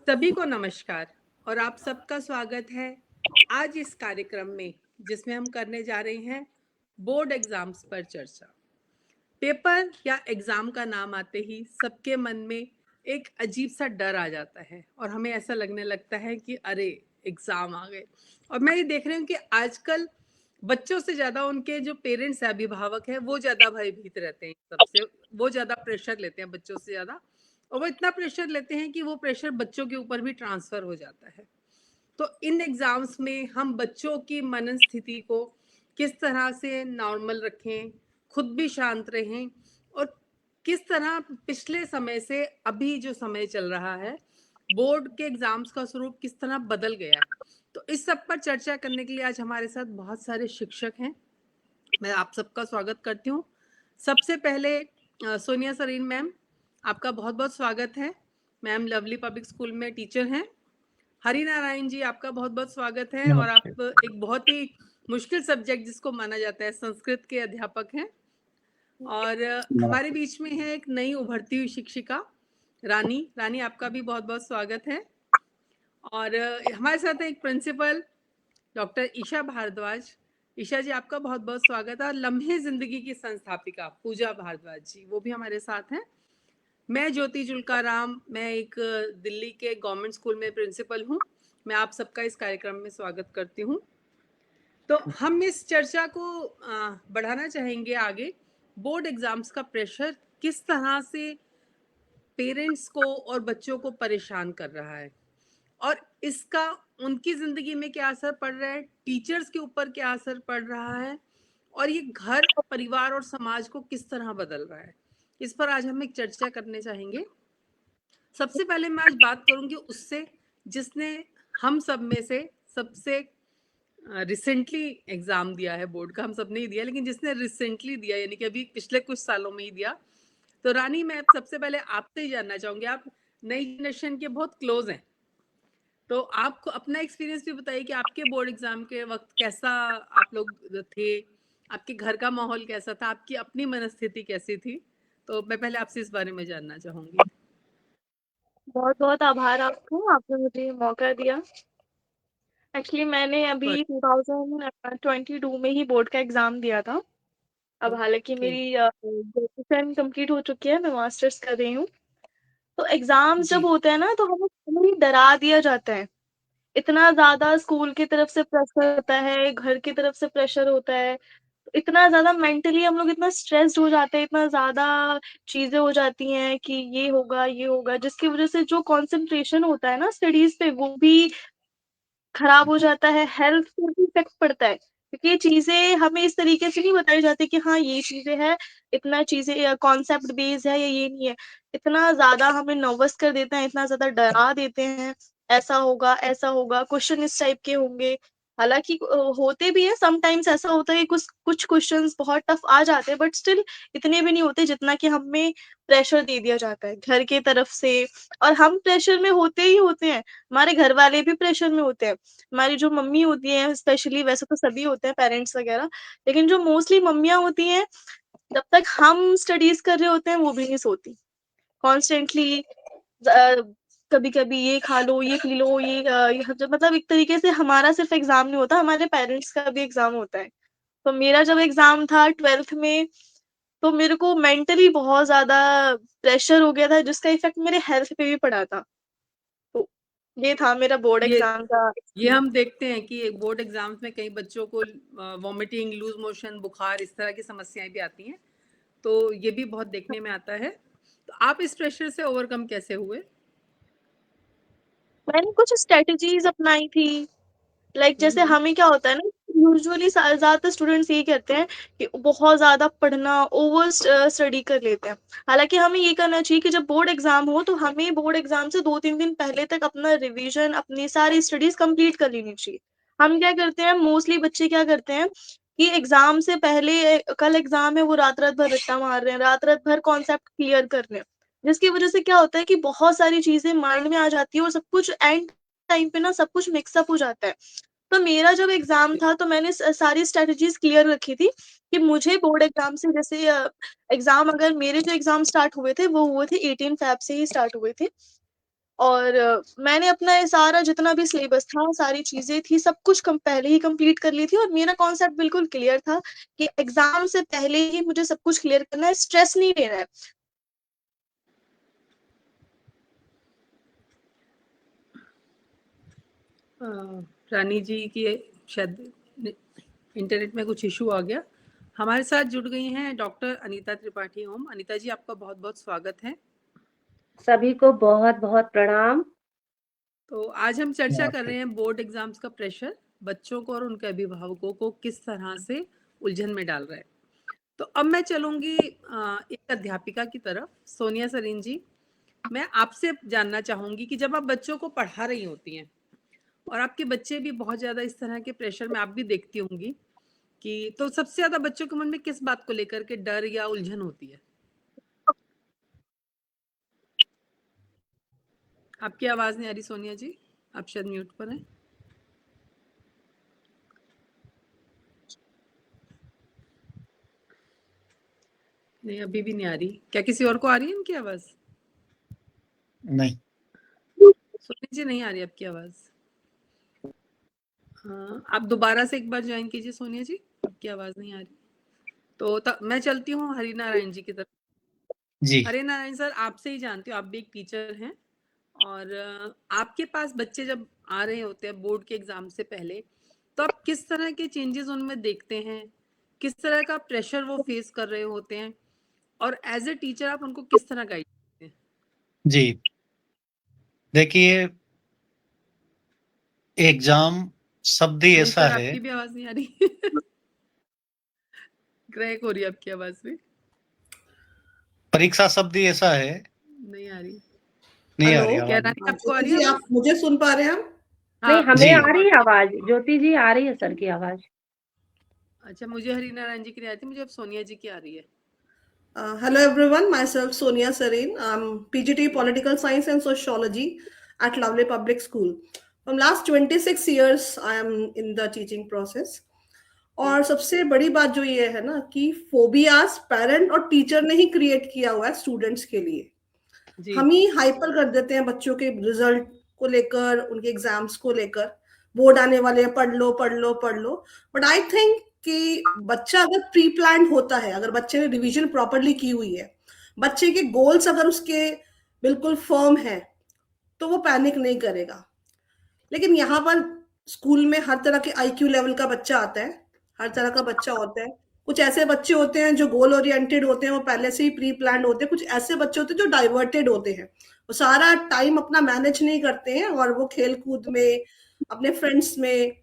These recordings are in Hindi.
सभी को नमस्कार और आप सबका स्वागत है आज इस कार्यक्रम में जिसमें हम करने जा रहे हैं बोर्ड एग्जाम्स पर चर्चा। पेपर या एग्जाम का नाम आते ही सबके मन में एक अजीब सा डर आ जाता है और हमें ऐसा लगने लगता है कि अरे एग्जाम आ गए। और मैं ये देख रही हूँ कि आजकल बच्चों से ज़्यादा उनके जो पेरेंट्स हैं, अभिभावक हैं, वो ज़्यादा भयभीत रहते हैं सबसे। वो ज़्यादा प्रेशर लेते हैं बच्चों से ज़्यादा, और वो इतना प्रेशर लेते हैं कि वो प्रेशर बच्चों के ऊपर भी ट्रांसफ़र हो जाता है। तो इन एग्ज़ाम्स में हम बच्चों की मनन स्थिति को किस तरह से नॉर्मल रखें, खुद भी शांत रहें, और किस तरह पिछले समय से अभी जो समय चल रहा है, बोर्ड के एग्ज़ाम्स का स्वरूप किस तरह बदल गया है। तो इस सब पर चर्चा करने के लिए आज हमारे साथ बहुत सारे शिक्षक हैं। मैं आप सबका स्वागत करती हूँ। सबसे पहले सोनिया सरीन मैम, आपका बहुत बहुत स्वागत है। मैम लवली पब्लिक स्कूल में टीचर हैं। हरि नारायण जी, आपका बहुत बहुत स्वागत है, और नमस्ते। आप एक बहुत ही मुश्किल सब्जेक्ट जिसको माना जाता है संस्कृत के अध्यापक हैं। और हमारे नमस्ते। बीच में है एक नई उभरती हुई शिक्षिका रानी। रानी, आपका भी बहुत बहुत स्वागत है। और हमारे साथ है एक प्रिंसिपल डॉक्टर ईशा भारद्वाज। ईशा जी, आपका बहुत बहुत स्वागत है। और लम्हे जिंदगी की संस्थापिका पूजा भारद्वाज जी, वो भी हमारे साथ हैं। मैं ज्योति जुल्काराम, मैं एक दिल्ली के गवर्नमेंट स्कूल में प्रिंसिपल हूँ। मैं आप सबका इस कार्यक्रम में स्वागत करती हूँ। तो हम इस चर्चा को बढ़ाना चाहेंगे आगे। बोर्ड एग्जाम्स का प्रेशर किस तरह से पेरेंट्स को और बच्चों को परेशान कर रहा है, और इसका उनकी ज़िंदगी में क्या असर पड़ रहा है, टीचर्स के ऊपर क्या असर पड़ रहा है, और ये घर, परिवार और समाज को किस तरह बदल रहा है। इस पर आज हम एक चर्चा करने चाहेंगे। सबसे पहले मैं आज बात करूंगी उससे जिसने हम सब में से सबसे रिसेंटली एग्ज़ाम दिया है। बोर्ड का हम सब ने ही दिया, लेकिन जिसने रिसेंटली दिया, यानी कि अभी पिछले कुछ सालों में ही दिया। तो रानी, मैं सबसे पहले आपसे ही जानना चाहूँगी, आप नई जनरेशन के बहुत क्लोज हैं, तो आपको अपना एक्सपीरियंस भी बताइए कि आपके बोर्ड एग्जाम के वक्त कैसा आप लोग थे, आपके घर का माहौल कैसा था, आपकी अपनी मनस्थिति कैसी थी। तो मैं पहले आपसे इस बारे में जानना चाहूँगी। बहुत बहुत आभार आपने मुझे मौका दिया। एक्चुअली मैंने अभी 2022 में ही बोर्ड का एग्जाम दिया था। अब हालांकि ओके मेरी ग्रेजुएशन कंप्लीट हो चुकी है, मैं मास्टर्स कर रही हूँ। तो एग्जाम्स जी। जब होते हैं ना तो हमें डरा दिया जाता है। इतना ज्यादा स्कूल की तरफ से प्रेशर होता है, घर की तरफ से प्रेशर होता है, इतना ज्यादा मेंटली हम लोग इतना स्ट्रेस्ड हो जाते हैं, इतना ज्यादा चीजें हो जाती हैं कि ये होगा, जिसकी वजह से जो कंसंट्रेशन होता है ना स्टडीज पे वो भी खराब हो जाता है, हेल्थ पर भी इफेक्ट पड़ता है। क्योंकि ये चीजें हमें इस तरीके से नहीं बताई जाती कि हाँ ये चीजें हैं, इतना चीजें कॉन्सेप्ट बेस्ड है या ये नहीं है। इतना ज्यादा हमें नर्वस कर देते हैं, इतना ज्यादा डरा देते हैं, ऐसा होगा, क्वेश्चन इस टाइप के होंगे। हालांकि होते भी है, समटाइम्स ऐसा होता है कि कुछ कुछ क्वेश्चंस बहुत टफ आ जाते हैं, बट स्टिल इतने भी नहीं होते जितना कि हमें प्रेशर दे दिया जाता है घर की तरफ से। और हम प्रेशर में होते ही होते हैं, हमारे घर वाले भी प्रेशर में होते हैं। हमारी जो मम्मी होती हैं स्पेशली, वैसे तो सभी होते हैं पेरेंट्स वगैरह, लेकिन जो मोस्टली मम्मियाँ होती हैं, जब तक हम स्टडीज कर रहे होते हैं वो भी नहीं सोती। कॉन्स्टेंटली कभी कभी ये खा लो, ये पी लो, मतलब एक तरीके से हमारा सिर्फ एग्जाम नहीं होता, हमारे पेरेंट्स का भी एग्जाम होता है। तो मेरा जब एग्जाम था 12th में, तो मेरे को मेंटली बहुत ज्यादा प्रेशर हो गया था, जिसका इफेक्ट मेरे हेल्थ पे भी पड़ा था। तो ये था मेरा बोर्ड ये एग्जाम का ये experience। हम देखते हैं कि बोर्ड एग्जाम्स में कई बच्चों को वॉमिटिंग, लूज मोशन, बुखार, इस तरह की समस्याएं भी आती हैं। तो ये भी बहुत देखने में आता है। तो आप इस प्रेशर से ओवरकम कैसे हुए? मैंने कुछ स्ट्रेटजीज अपनाई थी। जैसे हम्म। हमें क्या होता है ना, यूजुअली ज्यादातर स्टूडेंट्स ये कहते हैं कि बहुत ज्यादा पढ़ना, ओवर स्टडी कर लेते हैं। हालांकि हमें ये करना चाहिए कि जब बोर्ड एग्जाम हो तो हमें बोर्ड एग्जाम से 2-3 दिन पहले तक अपना रिवीजन, अपनी सारी स्टडीज कंप्लीट कर लेनी चाहिए। हम क्या करते हैं, मोस्टली बच्चे क्या करते हैं कि एग्जाम से पहले, कल एग्जाम है, वो रात रात भर रट्टा मार रहे हैं, रात रात भर कॉन्सेप्ट क्लियर कर रहे हैं, जिसकी वजह से क्या होता है कि बहुत सारी चीजें माइंड में आ जाती है और सब कुछ एंड टाइम पे ना सब कुछ मिक्सअप हो जाता है। तो मेरा जब एग्जाम था तो मैंने सारी स्ट्रेटजीज क्लियर रखी थी कि मुझे बोर्ड एग्जाम से, जैसे एग्जाम, अगर मेरे जो एग्जाम स्टार्ट हुए थे वो हुए थे 18 फैब से ही स्टार्ट हुए थे, और मैंने अपना ये सारा जितना भी सिलेबस था, सारी चीजें थी, सब कुछ पहले ही कंप्लीट कर ली थी, और मेरा कॉन्सेप्ट बिल्कुल क्लियर था कि एग्जाम से पहले ही मुझे सब कुछ क्लियर करना है, स्ट्रेस नहीं लेना है। रानी जी की शायद इंटरनेट में कुछ इशू आ गया। हमारे साथ जुड़ गई हैं डॉक्टर अनीता त्रिपाठी ओम। अनीता जी, आपका बहुत बहुत स्वागत है। सभी को बहुत बहुत प्रणाम। तो आज हम चर्चा कर रहे हैं बोर्ड एग्जाम्स का प्रेशर बच्चों को और उनके अभिभावकों को किस तरह से उलझन में डाल रहा है। तो अब मैं चलूंगी एक अध्यापिका की तरफ। सोनिया सरीन जी, मैं आपसे जानना चाहूंगी कि जब आप बच्चों को पढ़ा रही होती हैं और आपके बच्चे भी बहुत ज़्यादा इस तरह के प्रेशर में आप भी देखती होंगी कि, तो सबसे ज़्यादा बच्चों के मन में किस बात को लेकर के डर या उलझन होती है? आपकी आवाज़ नहीं आ रही सोनिया जी, आप शायद म्यूट पर हैं। नहीं, अभी भी नहीं आ रही। क्या किसी और को आ रही है इनकी आवाज़? नहीं, सोनिया जी नहीं आ रही आपकी आवाज़। हाँ, आप दोबारा से एक बार ज्वाइन कीजिए सोनिया जी, आपकी आवाज़ नहीं आ रही। तो मैं चलती हूँ हरिनारायण जी की तरफ। जी। हरिनारायण सर, आपसे ही जानती हूँ, आप भी एक टीचर हैं और आपके पास बच्चे जब आ रहे होते हैं बोर्ड के एग्जाम से पहले, तो आप किस तरह के चेंजेस उनमें देखते हैं? किस तरह का प्रेशर वो फेस कर रहे होते हैं और एज ए टीचर आप उनको किस तरह गाइड करते हैं? जी, देखिए, एग्जाम शब्द ही नहीं ऐसा सर, है। आपकी भी आवाज नहीं आ रही। क्रैक हो रही है आपकी आवाज भी। परीक्षा शब्द ही ऐसा है। नहीं आ रही। नहीं आ हेलो, रही क्या आवाज। रानी आपको आ रही जी, है? आप मुझे सुन पा रहे हैं? नहीं, हाँ हमें जी। आ रही है आवाज। ज्योति जी, आ रही है सर की आवाज। अच्छा, मुझे हरिनारायण जी की नहीं आती, मुझे अब सोनिया जी की आ रही है। Hello everyone, myself Sonia Sareen. I'm PGT Political Science and Sociology at Lovely Public School. From last 26 years, I am in the teaching process. और सबसे बड़ी बात जो ये है ना कि फोबियाज पेरेंट और टीचर ने ही क्रिएट किया हुआ है स्टूडेंट्स के लिए। जी। हम ही हाइपर कर देते हैं बच्चों के रिजल्ट को लेकर, उनके एग्जाम्स को लेकर। बोर्ड आने वाले हैं, पढ़ लो पढ़ लो पढ़ लो। बट आई थिंक कि बच्चा अगर प्री प्लान होता है, अगर बच्चे ने रिवीजन प्रॉपरली की हुई है, बच्चे के गोल्स अगर उसके बिल्कुल फर्म है, तो वो पैनिक नहीं करेगा। लेकिन यहाँ पर स्कूल में हर तरह के आईक्यू लेवल का बच्चा आता है, हर तरह का बच्चा होता है। कुछ ऐसे बच्चे होते हैं जो गोल ओरिएंटेड होते हैं, वो पहले से ही प्री प्लान होते हैं। कुछ ऐसे बच्चे होते हैं जो डाइवर्टेड होते हैं, वो सारा टाइम अपना मैनेज नहीं करते हैं और वो खेल कूद में, अपने फ्रेंड्स में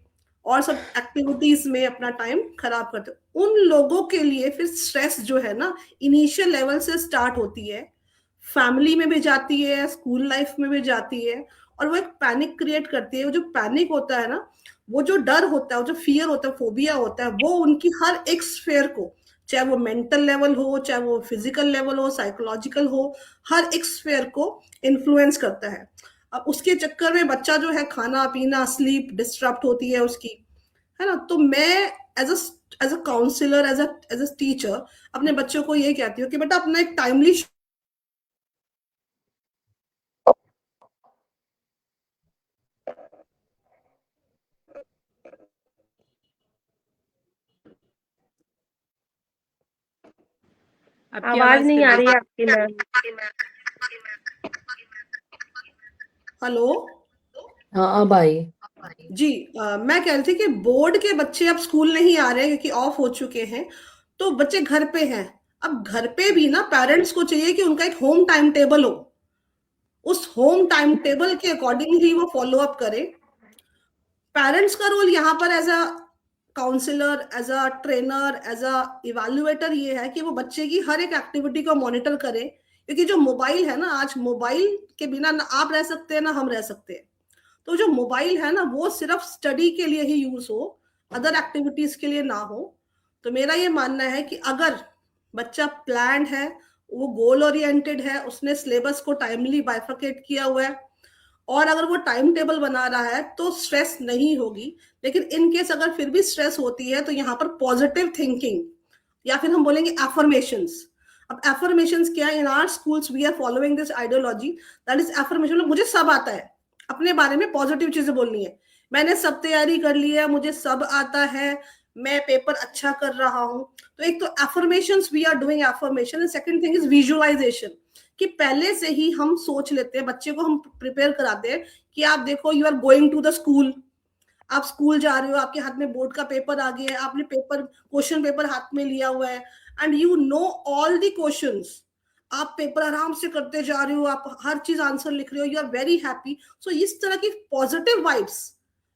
और सब एक्टिविटीज में अपना टाइम खराब करते हैं। उन लोगों के लिए फिर स्ट्रेस जो है ना, इनिशियल लेवल से स्टार्ट होती है, फैमिली में भी जाती है, स्कूल लाइफ में भी जाती है, और वो एक पैनिक क्रिएट करती है। वो जो पैनिक होता है ना, वो जो डर होता है, वो जो फियर होता है, फोबिया होता है, वो उनकी हर एक स्फेयर को, चाहे वो मेंटल लेवल हो, चाहे वो फिजिकल लेवल हो, साइकोलॉजिकल हो, हर एक स्फेयर को इन्फ्लुएंस करता है। अब उसके चक्कर में बच्चा जो है, खाना पीना, स्लीप डिस्टर्ब होती है उसकी, है ना। तो मैं as a counsellor, as a teacher अपने बच्चों को ये कहती हूँ कि बेटा अपना एक टाइमली आवाज नहीं आ रही है आपकी मैम। हेलो। हाँ, अब आई जी। मैं कह रही थी कि बोर्ड के बच्चे अब स्कूल नहीं आ रहे क्योंकि ऑफ हो चुके हैं, तो बच्चे घर पे हैं। अब घर पे भी ना पेरेंट्स को चाहिए कि उनका एक होम टाइम टेबल हो, उस होम टाइम टेबल के अकॉर्डिंग ही वो फॉलो अप करें। पेरेंट्स का रोल यहाँ पर as a counsellor, as a trainer, as a evaluator ये है कि वो बच्चे की हर एक एक्टिविटी को मॉनिटर करे। क्योंकि जो मोबाइल है ना, आज मोबाइल के बिना ना आप रह सकते हैं ना हम रह सकते हैं। तो जो मोबाइल है ना, वो सिर्फ स्टडी के लिए ही यूज हो, अदर एक्टिविटीज के लिए ना हो। तो मेरा ये मानना है कि अगर बच्चा प्लान्ड है, वो गोल ओरिएंटेड है, उसने सिलेबस को टाइमली बाइफरकेट किया हुआ है, और अगर वो टाइम टेबल बना रहा है तो स्ट्रेस नहीं होगी। लेकिन इन केस अगर फिर भी स्ट्रेस होती है तो यहाँ पर पॉजिटिव थिंकिंग या फिर हम बोलेंगे एफर्मेशंस। अब एफर्मेशंस क्या है, in our schools we are following this ideology that is affirmation. मुझे सब आता है, अपने बारे में पॉजिटिव चीजें बोलनी है, मैंने सब तैयारी कर ली है, मुझे सब आता है, मैं पेपर अच्छा कर रहा हूं। तो एक तो affirmations we are doing affirmation, and second thing is visualisation, कि पहले से ही हम सोच लेते हैं, बच्चे को हम प्रिपेयर कराते हैं कि आप देखो you are going to the school, आप स्कूल जा रहे हो, आपके हाथ में बोर्ड का पेपर आ गया है, आपने क्वेश्चन पेपर हाथ में लिया हुआ है, and you know all the questions, आप पेपर आराम से करते जा रहे हो, आप हर चीज आंसर लिख रहे हो, you are very happy. So इस तरह की positive vibes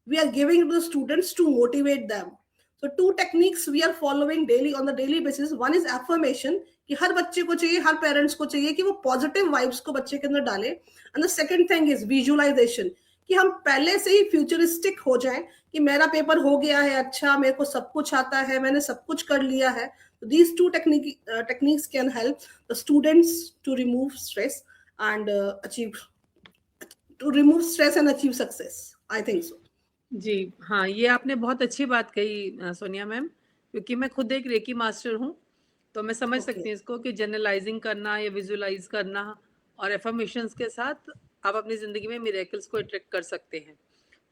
we are giving to the students to motivate them. So two techniques we are following daily on the daily basis. One is affirmation, कि हर बच्चे को चाहिए, हर पेरेंट्स को चाहिए कि वो पॉजिटिव वाइब्स को बच्चे के अंदर डाले। And the second thing is visualisation, कि हम पहले से ही फ्यूचरिस्टिक हो जाएं कि मेरा पेपर हो गया है अच्छा, मेरे को सब कुछ आता है, मैंने सब कुछ कर लिया है। So these two techniques can help the students to remove stress and achieve success. I think so. जी हाँ, ये आपने बहुत अच्छी बात कही सोनिया मैम, क्योंकि मैं खुद एक रेकी मास्टर हूँ, तो मैं समझ सकती हूँ इसको कि जनरलाइजिंग करना या विजुअलाइज करना और एफर्मेशंस के साथ आप अपनी जिंदगी में मिरेकल्स को अट्रैक्ट कर सकते हैं।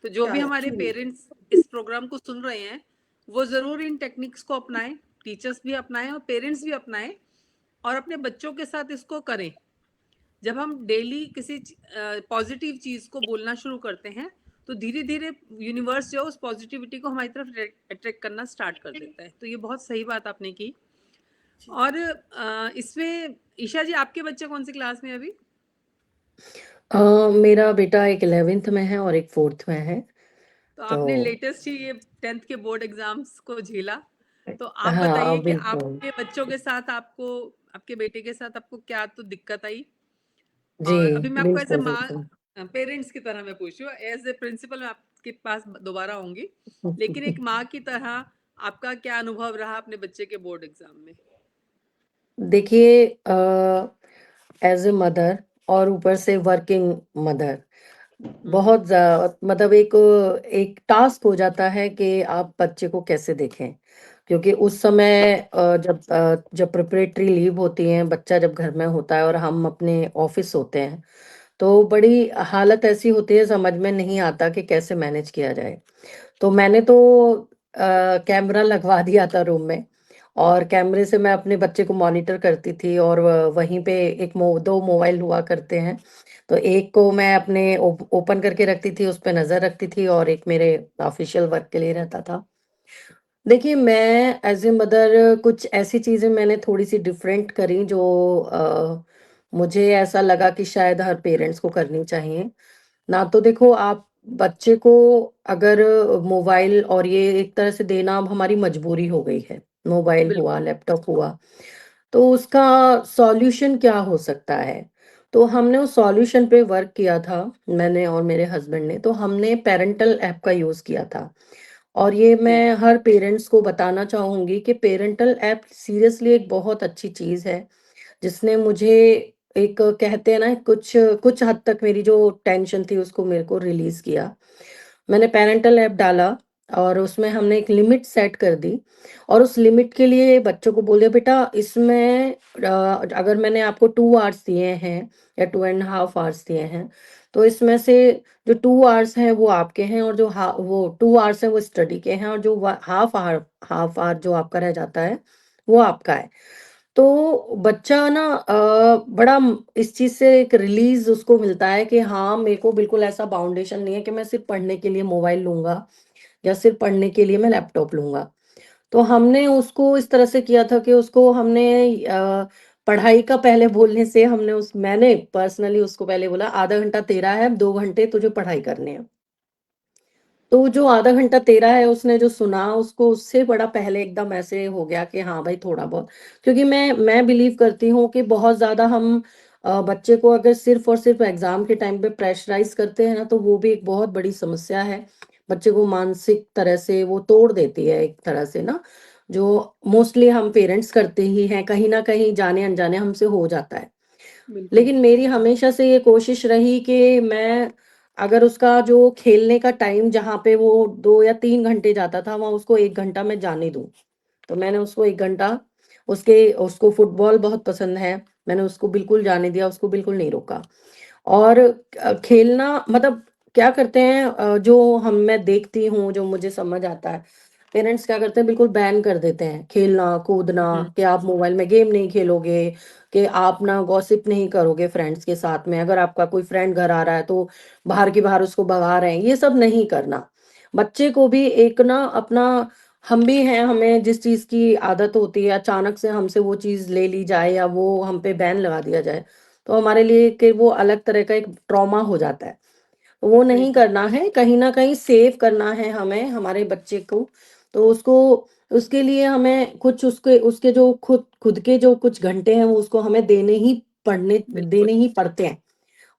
तो जो भी हमारे पेरेंट्स इस प्रोग्राम को सुन रहे हैं वो जरूर इन टेक्निक्स को अपनाएं, टीचर्स भी अपनाएं और पेरेंट्स भी अपनाएं, और अपने बच्चों के साथ इसको करें। जब हम डेली किसी पॉजिटिव चीज को बोलना शुरू करते हैं तो धीरे धीरे यूनिवर्स जो उस पॉजिटिविटी को हमारी तरफ अट्रैक्ट करना स्टार्ट कर देता है। तो ये बहुत सही बात आपने की। और इसमें ईशा जी, आपके बच्चे कौन सी क्लास में अभी? मेरा बेटा एक 11th में है और एक 4th में है। तो आपने लेटेस्ट ही ये 10th के बोर्ड एग्जाम्स को झेला, तो आप हाँ, बताइए कि बिल्कुल। आपके बच्चों के साथ आपको, आपके बेटे के साथ आपको क्या तो दिक्कत आई? जी, और अभी मैं आपको ऐसे बिल्कुल, माँ, बिल्कुल। पेरेंट्स की तरह मैं पूछ रही हूँ, एज ए प्रिंसिपल मैं आपके पास दोबारा आऊंगी, लेकिन एक माँ की तरह आपका क्या अनुभव रहा अपने बच्चे के बोर्ड एग्जाम में? देखिए, एज ए मदर और ऊपर से वर्किंग मदर, बहुत मतलब एक टास्क हो जाता है कि आप बच्चे को कैसे देखें, क्योंकि उस समय जब प्रिपरेटरी लीव होती है, बच्चा जब घर में होता है और हम अपने ऑफिस होते हैं, तो बड़ी हालत ऐसी होती है, समझ में नहीं आता कि कैसे मैनेज किया जाए। तो मैंने तो कैमरा लगवा दिया था रूम में, और कैमरे से मैं अपने बच्चे को मॉनिटर करती थी, और वहीं पे दो मोबाइल हुआ करते हैं, तो एक को मैं अपने ओपन करके रखती थी, उस पे नजर रखती थी, और एक मेरे ऑफिशियल वर्क के लिए रहता था। देखिए, मैं एज ए मदर कुछ ऐसी चीजें मैंने थोड़ी सी डिफरेंट करी जो मुझे ऐसा लगा कि शायद हर पेरेंट्स को करनी चाहिए। ना तो देखो, आप बच्चे को अगर मोबाइल और ये एक तरह से देना अब हमारी मजबूरी हो गई है, मोबाइल हुआ, लैपटॉप हुआ, तो उसका सॉल्यूशन क्या हो सकता है? तो हमने उस सॉल्यूशन पे वर्क किया था, मैंने और मेरे हस्बैंड ने। तो हमने पेरेंटल ऐप का यूज किया था, और ये मैं हर पेरेंट्स को बताना चाहूंगी कि पेरेंटल ऐप सीरियसली एक बहुत अच्छी चीज है, जिसने मुझे एक, कहते हैं ना, कुछ कुछ हद तक मेरी जो टेंशन थी उसको मेरे को रिलीज किया। मैंने पेरेंटल ऐप डाला, और उसमें हमने एक लिमिट सेट कर दी, और उस लिमिट के लिए बच्चों को बोल दिया, बेटा इसमें अगर मैंने आपको 2 आवर्स दिए हैं या 2.5 आवर्स दिए हैं, तो इसमें से जो 2 आवर्स हैं वो आपके हैं, और वो 2 आवर्स हैं वो स्टडी के हैं, और जो हाफ आवर जो आपका रह जाता है वो आपका है। तो बच्चा ना बड़ा इस चीज से एक रिलीज उसको मिलता है कि हाँ, मेरे को बिल्कुल ऐसा बाउंडेशन नहीं है कि मैं सिर्फ पढ़ने के लिए मोबाइल लूंगा या सिर्फ पढ़ने के लिए मैं लैपटॉप लूंगा। तो हमने उसको इस तरह से किया था कि उसको हमने पढ़ाई का पहले बोलने से मैंने पर्सनली उसको पहले बोला, आधा घंटा तेरा है, 2 घंटे तुझे पढ़ाई करने हैं। तो जो आधा घंटा तेरा है, उसने जो सुना, उसको उससे बड़ा पहले एकदम ऐसे हो गया कि हाँ भाई, थोड़ा बहुत। क्योंकि मैं बिलीव करती हूँ कि बहुत ज्यादा हम बच्चे को अगर सिर्फ और सिर्फ एग्जाम के टाइम पे प्रेशराइज करते हैं ना, तो वो भी एक बहुत बड़ी समस्या है। बच्चे को मानसिक तरह से वो तोड़ देती है, एक तरह से ना, जो मोस्टली हम पेरेंट्स करते ही हैं, कहीं ना कहीं जाने अनजाने हमसे हो जाता है। लेकिन मेरी हमेशा से ये कोशिश रही कि मैं अगर उसका जो खेलने का टाइम जहाँ पे वो 2 या 3 घंटे जाता था, वहाँ उसको 1 घंटा मैं जाने दूँ। तो मैंने उसको 1 घंटा उसको फुटबॉल बहुत पसंद है, मैंने उसको बिल्कुल जाने दिया, उसको बिल्कुल नहीं रोका। और खेलना मतलब क्या करते हैं, जो मैं देखती हूँ, जो मुझे समझ आता है, पेरेंट्स क्या करते हैं, बिल्कुल बैन कर देते हैं खेलना, कूदना, कि आप मोबाइल में गेम नहीं खेलोगे, कि आप ना गॉसिप नहीं करोगे फ्रेंड्स के साथ में, अगर आपका कोई फ्रेंड घर आ रहा है तो बाहर के बाहर उसको भगा रहे हैं, ये सब नहीं करना। बच्चे को भी एक ना अपना, हम भी हैं, हमें जिस चीज़ की आदत होती है, अचानक से हमसे वो चीज़ ले ली जाए या वो हम पे बैन लगा दिया जाए, तो हमारे लिए कि वो अलग तरह का एक ट्रॉमा हो जाता है। वो नहीं बिल्कुल। करना है, कहीं न कहीं सेव करना है हमें हमारे बच्चे को, तो उसके लिए हमें कुछ उसके उसके जो खुद के जो कुछ घंटे हैं, वो उसको हमें बिल्कुल। देने ही पड़ते हैं।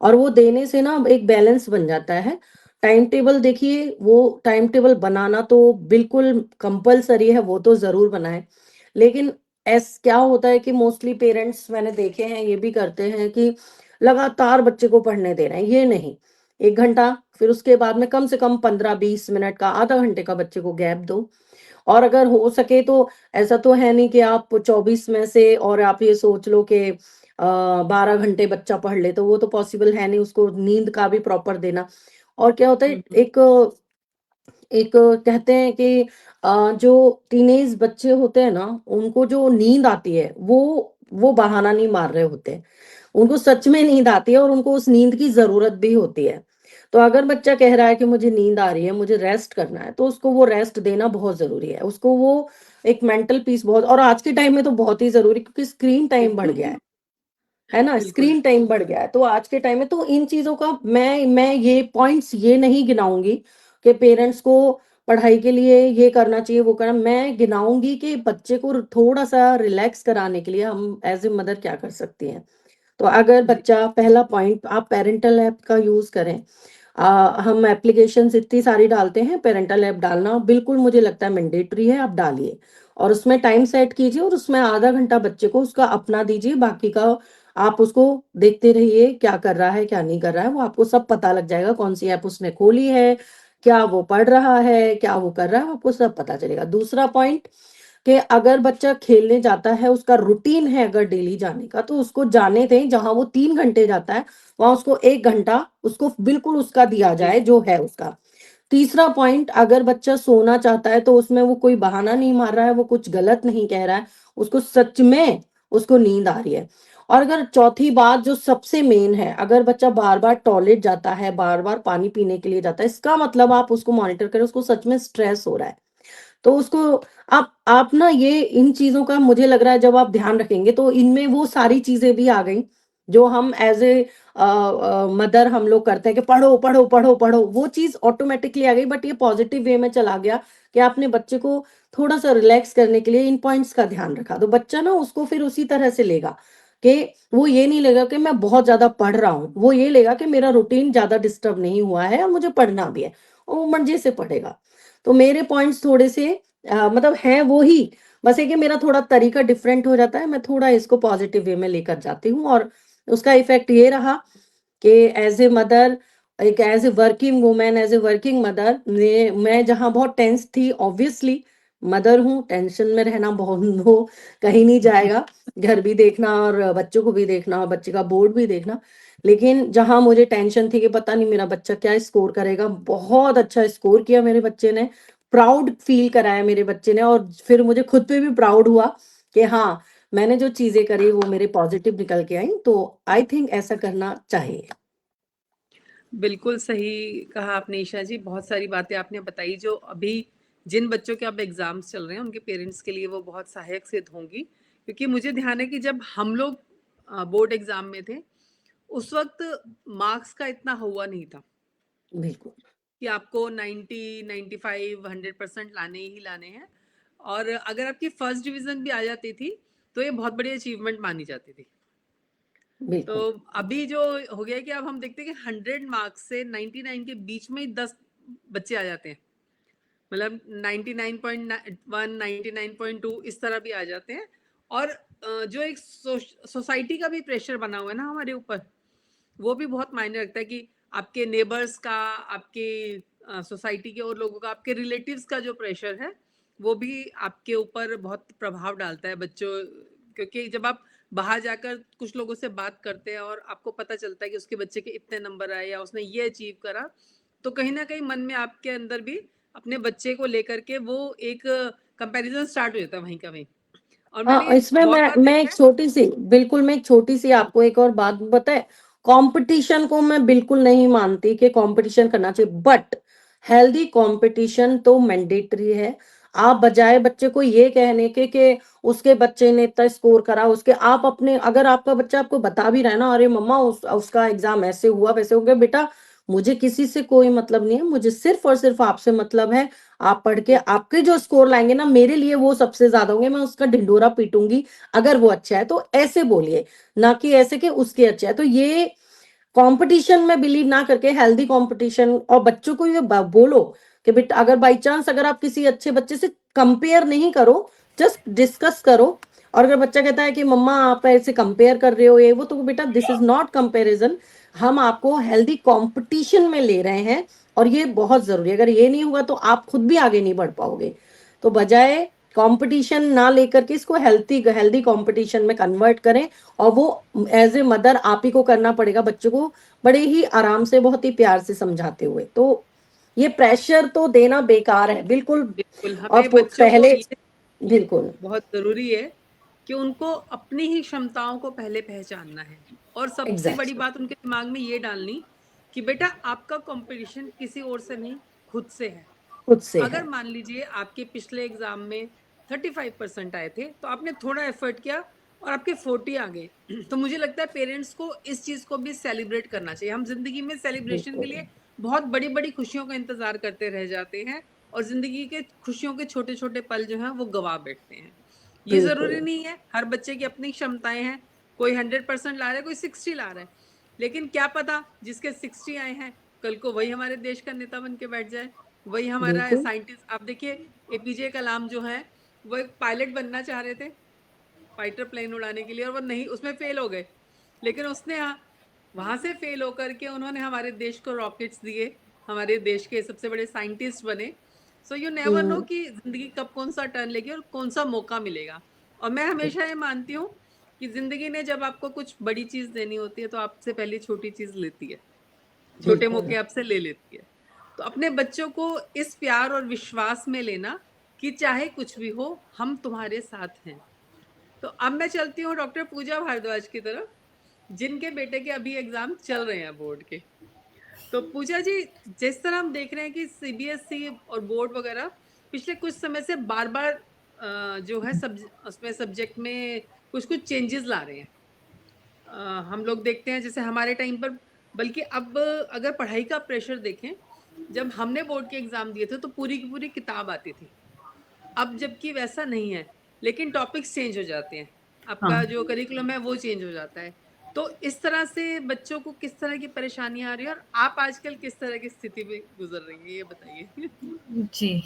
और वो देने से ना एक बैलेंस बन जाता है। टाइम टेबल देखिए, वो टाइम टेबल बनाना तो बिल्कुल कंपल्सरी है, वो तो ज़रूर बनाएँ। लेकिन क्या होता है कि मोस्टली पेरेंट्स मैंने देखे हैं, ये भी करते हैं कि लगातार बच्चे को पढ़ने दे रहे हैं, ये नहीं। 1 घंटा, फिर उसके बाद में कम से कम 15-20 मिनट का, आधा घंटे का बच्चे को गैप दो। और अगर हो सके तो ऐसा तो है नहीं कि आप 24 में से और आप ये सोच लो कि 12 घंटे बच्चा पढ़ ले, तो वो तो पॉसिबल है नहीं, उसको नींद का भी प्रॉपर देना। और क्या होता है, हुँ, हुँ। एक एक कहते हैं कि जो टीनेज बच्चे होते हैं ना, उनको जो नींद आती है, वो बहाना नहीं मार रहे होते हैं। उनको सच में नींद आती है और उनको उस नींद की ज़रूरत भी होती है। तो अगर बच्चा कह रहा है कि मुझे नींद आ रही है, मुझे रेस्ट करना है, तो उसको वो रेस्ट देना बहुत ज़रूरी है। उसको वो एक मेंटल पीस बहुत, और आज के टाइम में तो बहुत ही ज़रूरी, क्योंकि स्क्रीन टाइम बढ़ बिल्कुल, गया है ना? बिल्कुल। स्क्रीन टाइम बढ़ गया है, तो आज के टाइम में तो इन चीज़ों का मैं ये पॉइंट्स ये नहीं गिनाऊँगी कि पेरेंट्स को पढ़ाई के लिए ये करना चाहिए, वो करना, मैं गिनाऊँगी कि बच्चे को थोड़ा-सा रिलैक्स कराने के लिए हम एज़ अ मदर क्या कर सकती हैं। तो अगर जी। बच्चा, पहला पॉइंट, आप पैरेंटल ऐप का यूज़ करें। हम एप्लीकेशंस इतनी सारी डालते हैं, पैरेंटल ऐप डालना बिल्कुल मुझे लगता है मैंडेटरी है, आप डालिए। और उसमें टाइम सेट कीजिए और उसमें आधा घंटा बच्चे को उसका अपना दीजिए, बाकी का आप उसको देखते रहिए, क्या कर रहा है, क्या नहीं कर रहा है, वो आपको सब पता लग जाएगा, कौन-सी ऐप उसने खोली है, क्या वो पढ़ रहा है, क्या वो कर रहा है, आपको सब पता चलेगा। दूसरा पॉइंट, कि अगर बच्चा खेलने जाता है, उसका रूटीन है अगर डेली जाने का, तो उसको जाने दें, जहाँ वो 3 घंटे जाता है, वहाँ उसको 1 घंटा उसको बिल्कुल उसका दिया जी। जाए, जो है उसका। तीसरा पॉइंट, अगर बच्चा सोना चाहता है, तो उसमें वो कोई बहाना नहीं मार रहा है, वो कुछ गलत नहीं कह रहा है, उसको सच में उसको नींद आ रही है। और अगर चौथी बात जो सबसे मेन है, अगर बच्चा बार-बार टॉयलेट जाता है, बार-बार पानी पीने के लिए जाता है, इसका मतलब आप उसको मॉनिटर करें, उसको सच में स्ट्रेस हो रहा है। तो उसको आप ना ये इन चीज़ों का मुझे लग रहा है जब आप ध्यान रखेंगे, तो इनमें वो सारी चीज़ें भी आ गई, जो हम एज़ ए मदर हम लोग करते हैं कि पढ़ो, पढ़ो, पढ़ो, पढ़ो, वो चीज़ ऑटोमैटिकली आ गई, बट ये पॉज़िटिव वे में चला गया कि आपने बच्चे को थोड़ा-सा रिलैक्स करने के लिए इन पॉइंट्स का ध्यान रखा। तो बच्चा ना उसको फिर उसी तरह से लेगा, कि वो ये नहीं लेगा कि मैं बहुत ज़्यादा पढ़ रहा हूँ, वो ये लेगा कि मेरा रूटीन ज़्यादा डिस्टर्ब नहीं हुआ है और मुझे पढ़ना भी है, और वो मर्ज़ी से पढ़ेगा। तो मेरे पॉइंट्स थोड़े से मतलब हैं वो ही, बस ये कि मेरा थोड़ा तरीका डिफरेंट हो जाता है, मैं थोड़ा इसको पॉजिटिव वे में लेकर जाती हूँ, और उसका इफ़ेक्ट ये रहा कि एज़ ए मदर, एक as a working women, as a working mother, मैं जहाँ बहुत टेंस थी, ऑब्वियसली मदर हूँ, टेंशन में रहना बहुत वो कहीं नहीं जाएगा, घर भी देखना और बच्चों को भी देखना और बच्चे का बोर्ड भी देखना। लेकिन जहाँ मुझे टेंशन थी कि पता नहीं मेरा बच्चा क्या स्कोर करेगा, बहुत अच्छा स्कोर किया मेरे बच्चे ने, प्राउड फील कराया मेरे बच्चे ने, और फिर मुझे खुद पे भी प्राउड हुआ कि हाँ, मैंने जो चीज़ें करी वो मेरे पॉज़िटिव निकल के आई, तो आई थिंक ऐसा करना चाहिए। बिल्कुल सही कहा आपने ईशा जी, बहुत सारी बातें आपने बताई जो अभी जिन बच्चों के अब एग्ज़ाम्स चल रहे हैं, उनके पेरेंट्स के लिए वो बहुत सहायक सिद्ध होंगी। क्योंकि मुझे ध्यान है कि जब हम लोग बोर्ड एग्ज़ाम में थे, उस वक़्त मार्क्स का इतना हुआ नहीं था बिल्कुल, कि आपको 90, 95, 100% लाने ही लाने हैं। और अगर आपकी फर्स्ट डिवीज़न भी आ जाती थी, तो ये बहुत बड़ी अचीवमेंट मानी जाती थी। तो बिल्कुल, अभी जो हो गया है कि अब हम देखते हैं कि 100 मार्क्स से 99 के बीच में ही 10 बच्चे आ जाते हैं। मतलब 99.1, 99.2 इस तरह भी आ जाते हैं। और जो एक सोसाइटी का भी प्रेशर बना हुआ है ना हमारे ऊपर, वो भी बहुत मायने रखता है कि आपके नेबर्स का, आपके सोसाइटी के और लोगों का, आपके रिलेटिव्स का जो प्रेशर है वो भी आपके ऊपर बहुत प्रभाव डालता है बच्चों, क्योंकि जब आप बाहर जाकर कुछ लोगों से बात करते हैं और आपको पता चलता है कि उसके बच्चे के इतने नंबर आए या उसने ये अचीव करा, तो कहीं ना कहीं मन में आपके अंदर भी अपने बच्चे को लेकर के वो एक कंपैरिजन स्टार्ट हो जाता है वहीं का वहीं। और मैंने हाँ, ये इसमें बहुत बार मैं देखा एक छोटी सी, बिल्कुल मैं एक छोटी सी आपको एक और बात बताए, कंपटीशन को मैं बिल्कुल नहीं मानती कि कंपटीशन करना चाहिए, बट हेल्दी कंपटीशन तो मैंडेटरी है। आप बजाय बच्चे को ये कहने के कि उसके बच्चे ने इतना स्कोर करा, उसके आप अपने, अगर आपका बच्चा आपको बता भी रहा है ना, अरे मम्मा उसका एग्जाम ऐसे हुआ वैसे हो गया, बेटा मुझे किसी से कोई मतलब नहीं है, मुझे सिर्फ और सिर्फ आपसे मतलब है। आप पढ़ के आपके जो स्कोर लाएंगे ना, मेरे लिए वो सबसे ज्यादा होंगे, मैं उसका ढिंडोरा पीटूंगी अगर वो अच्छा है, तो ऐसे बोलिए, ना कि ऐसे कि उसके अच्छा है। तो ये कंपटीशन में बिलीव ना करके हेल्दी कंपटीशन, और बच्चों को ये बोलो कि बेटा अगर बाई चांस अगर आप किसी अच्छे बच्चे से कंपेयर नहीं करो, जस्ट डिस्कस करो। और अगर बच्चा कहता है कि मम्मा आप ऐसे कंपेयर कर रहे हो ये वो, तो बेटा दिस इज नॉट कंपैरिजन, हम आपको हेल्दी कंपटीशन में ले रहे हैं, और ये बहुत जरूरी है। अगर ये नहीं होगा तो आप खुद भी आगे नहीं बढ़ पाओगे। तो बजाय कंपटीशन ना लेकर के इसको हेल्थी हेल्दी कंपटीशन में कन्वर्ट करें, और वो एज ए मदर आप ही को करना पड़ेगा बच्चों को, बड़े ही आराम से, बहुत ही प्यार से समझाते हुए। तो ये प्रेशर तो देना बेकार है बिल्कुल। बिल्कुल और हमें बच्चों को पहले, ये बिल्कुल बहुत ज़रूरी है कि उनको अपनी ही क्षमताओं को पहले पहचानना है, और सबसे बड़ी एग्जैक्टली, बात उनके दिमाग में ये डालनी कि बेटा आपका कंपटीशन किसी और से नहीं, खुद से है। खुद से अगर है। मान लीजिए आपके पिछले एग्जाम में 35% आए थे, तो आपने थोड़ा एफर्ट किया और आपके 40 आ गए, तो मुझे लगता है पेरेंट्स को इस चीज़ को भी सेलिब्रेट करना चाहिए। हम जिंदगी में सेलिब्रेशन के बिल्कुल लिए बहुत बड़ी बड़ी खुशियों का इंतजार करते रह जाते हैं, और जिंदगी के खुशियों के छोटे छोटे पल जो हैं वो गवा बैठते हैं। ये बिल्कुल ज़रूरी नहीं है, हर बच्चे की अपनी क्षमताएं हैं, कोई 100% ला रहा है, कोई 60 ला रहा है, लेकिन क्या पता जिसके 60 आए हैं कल को वही हमारे देश का नेता बन के बैठ जाए, वही हमारा बिल्कुल साइंटिस्ट। आप देखिए एपीजे कलाम जो है वो एक पायलट बनना चाह रहे थे, फाइटर प्लेन उड़ाने के लिए, और वो नहीं, उसमें फेल हो गए, लेकिन उसने वहां से फेल होकर के उन्होंने हमारे देश को रॉकेट्स दिए, हमारे देश के सबसे बड़े साइंटिस्ट बने। सो यू नेवर नो कि जिंदगी कब कौन सा टर्न लेगी और कौन सा मौका मिलेगा। और मैं हमेशा ये मानती हूँ कि जिंदगी ने जब आपको कुछ बड़ी चीज देनी होती है तो आपसे पहले छोटी चीज लेती है, छोटे बिल्कुल मौके आपसे ले लेती है। तो अपने बच्चों को इस प्यार और विश्वास में लेना कि चाहे कुछ भी हो हम तुम्हारे साथ हैं। तो अब मैं चलती हूँ डॉक्टर पूजा भारद्वाज की तरफ, जिनके बेटे के अभी एग्जाम चल रहे हैं बोर्ड के। तो पूजा जी, जिस तरह हम देख रहे हैं कि सीबीएसई और बोर्ड वगैरह पिछले कुछ समय से बार बार जो है उसमें सब्जेक्ट में कुछ कुछ चेंजेस ला रहे हैं। हम लोग देखते हैं जैसे हमारे टाइम पर, बल्कि अब अगर पढ़ाई का प्रेशर देखें, जब हमने बोर्ड के एग्जाम दिए थे तो पूरी की पूरी किताब आती थी। अब जबकि वैसा नहीं है, लेकिन टॉपिक्स चेंज हो जाते हैं, आपका जो करिकुलम है वो चेंज हो जाता है। तो इस तरह से बच्चों को किस तरह की परेशानियां आ रही है, और आप आजकल किस तरह की स्थिति में गुजर रही है, ये बताइए। जी,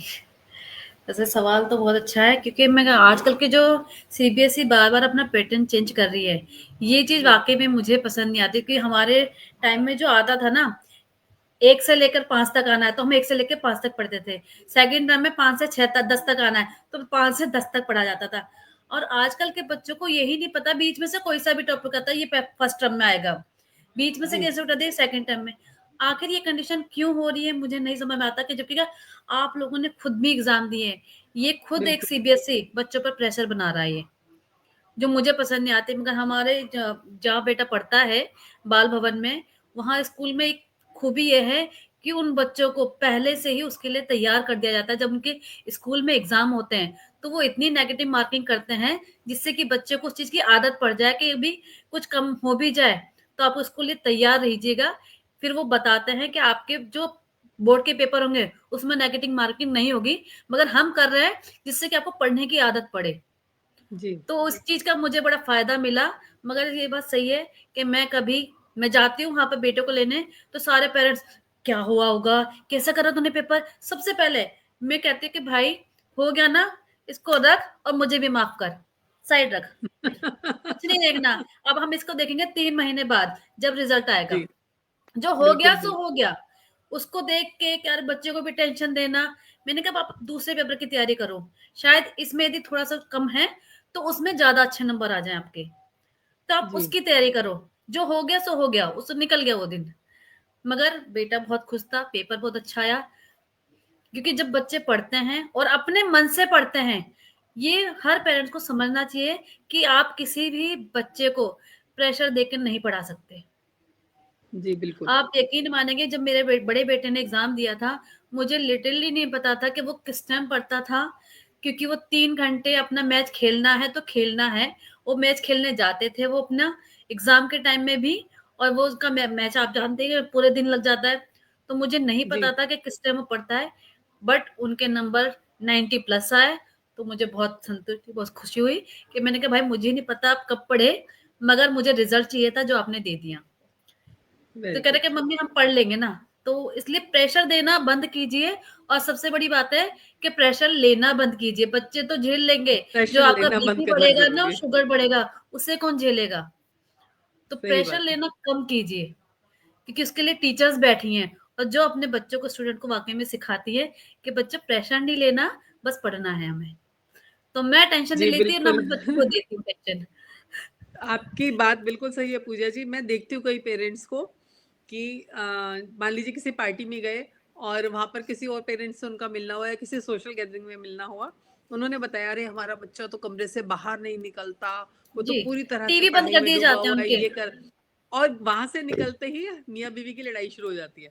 वैसे सवाल तो बहुत अच्छा है, क्योंकि मैं आजकल के जो सीबीएसई बार-बार अपना पैटर्न चेंज कर रही है, ये चीज़ वाक़ई में मुझे पसंद नहीं आती, क्योंकि हमारे टाइम में जो आता था ना, 1 से लेकर 5 तक आना है, तो हम 1 से लेकर 5 तक पढ़ते थे। सेकंड टर्म में 5 से 6 तक 10 तक आना है, तो 5 से 10 तक पढ़ा जाता था। और आजकल के बच्चों को यही नहीं पता, बीच में से कोई सा भी टॉपिक आता है, ये फर्स्ट टर्म में आएगा। बीच में से जी कैसे उठा दिया सेकंड टर्म में। आखिर ये कंडीशन क्यों हो रही है, मुझे नहीं समझ में आता, कि जबकि क्या आप लोगों ने खुद भी एग्जाम दिए हैं, ये खुद एक बिल्कुल सीबीएसई बच्चों पर प्रेशर बना रहा है, ये जो मुझे पसंद नहीं आती। मगर हमारे जहाँ बेटा पढ़ता है बाल भवन में, वहाँ स्कूल में एक खूबी ये है कि उन बच्चों को पहले से ही उसके लिए तैयार कर दिया जाता है। जब उनके स्कूल में एग्जाम होते हैं तो वो इतनी नेगेटिव मार्किंग करते हैं, जिससे कि बच्चे को उस चीज की आदत पड़ जाए कि अभी कुछ कम हो भी जाए तो आप उसको लिए तैयार रहिएगा। फिर वो बताते हैं कि आपके जो बोर्ड के पेपर होंगे उसमें नेगेटिव मार्किंग नहीं होगी, मगर हम कर रहे हैं जिससे कि आपको पढ़ने की आदत पड़े। जी तो उस चीज का मुझे बड़ा फायदा मिला। मगर ये बात सही है कि मैं जाती हूँ वहां पे बेटे को लेने, तो सारे पेरेंट्स, क्या हुआ होगा, कैसा करा तूने पेपर। सबसे पहले मैं कहती हूँ कि भाई हो गया ना, इसको रख और मुझे भी माफ कर, साइड रख, कुछ नहीं देखना। अब हम इसको देखेंगे 3 महीने बाद जब रिजल्ट आएगा। जी जो हो बिल्कुल गया सो बिल्कुल हो गया। उसको देख के कि यार बच्चे को भी टेंशन देना, मैंने कहा आप दूसरे पेपर की तैयारी करो, शायद इसमें यदि थोड़ा सा कम है तो उसमें ज्यादा अच्छे नंबर आ जाए आपके, तो आप जी उसकी तैयारी करो। जो हो गया सो हो गया, उससे निकल गया वो दिन। मगर बेटा बहुत खुश था, पेपर बहुत अच्छा आया। क्योंकि जब बच्चे पढ़ते हैं और अपने मन से पढ़ते हैं, ये हर पेरेंट्स को समझना चाहिए कि आप किसी भी बच्चे को प्रेशर देकर नहीं पढ़ा सकते। जी बिल्कुल आप यकीन मानेंगे, जब मेरे बड़े बेटे ने एग्जाम दिया था, मुझे लिटरली नहीं पता था कि वो किस टाइम पढ़ता था। क्योंकि वो 3 घंटे अपना मैच खेलना है तो खेलना है, वो मैच खेलने जाते थे वो अपना एग्जाम के टाइम में भी। और वो उसका मैच आप जानते हैं कि पूरे दिन लग जाता है। तो मुझे नहीं जी पता था कि किस टाइम वो पढ़ता है। बट उनके नंबर 90+ आए, तो मुझे बहुत संतुष्टि, बहुत खुशी हुई कि मैंने कहा भाई मुझे नहीं पता आप कब पढ़े, मगर मुझे रिजल्ट चाहिए था जो आपने दे दिया। तो वेरी कह रहे गुड कि मम्मी हम पढ़ लेंगे ना। तो इसलिए प्रेशर देना बंद कीजिए। और सबसे बड़ी बात है कि प्रेशर लेना बंद कीजिए। बच्चे तो झेल लेंगे, जो प्रेशर आपका लेना बंद बीपी करना बढ़ेगा ना और जरूरी है। शुगर बढ़ेगा, उसे कौन झेलेगा। तो सही प्रेशर बात है। लेना कम कीजिए, क्योंकि उसके लिए टीचर्स बैठी हैं और जो अपने बच्चों को, स्टूडेंट को वाकई में सिखाती है कि बच्चे प्रेशर नहीं लेना, बस पढ़ना है हमें। तो मैं टेंशन नहीं जी लेती ना बिल्कुल मैं बच्चों को देती हूँ टेंशन। आपकी बात बिल्कुल सही है पूजा जी। मैं देखती हूँ कई पेरेंट्स को कि मान लीजिए किसी पार्टी में गए और वहाँ पर किसी और पेरेंट्स से उनका मिलना हुआ या किसी सोशल गैदरिंग में मिलना हुआ, उन्होंने बताया अरे हमारा बच्चा तो कमरे से बाहर नहीं निकलता, वो तो जी, पूरी तरह से टीवी बंद पढ़ाई कर में दिए डूबा जाते हैं हुआ है, उनके। ये कर। और वहां से निकलते ही मियाँ बीवी की लड़ाई शुरू हो जाती है,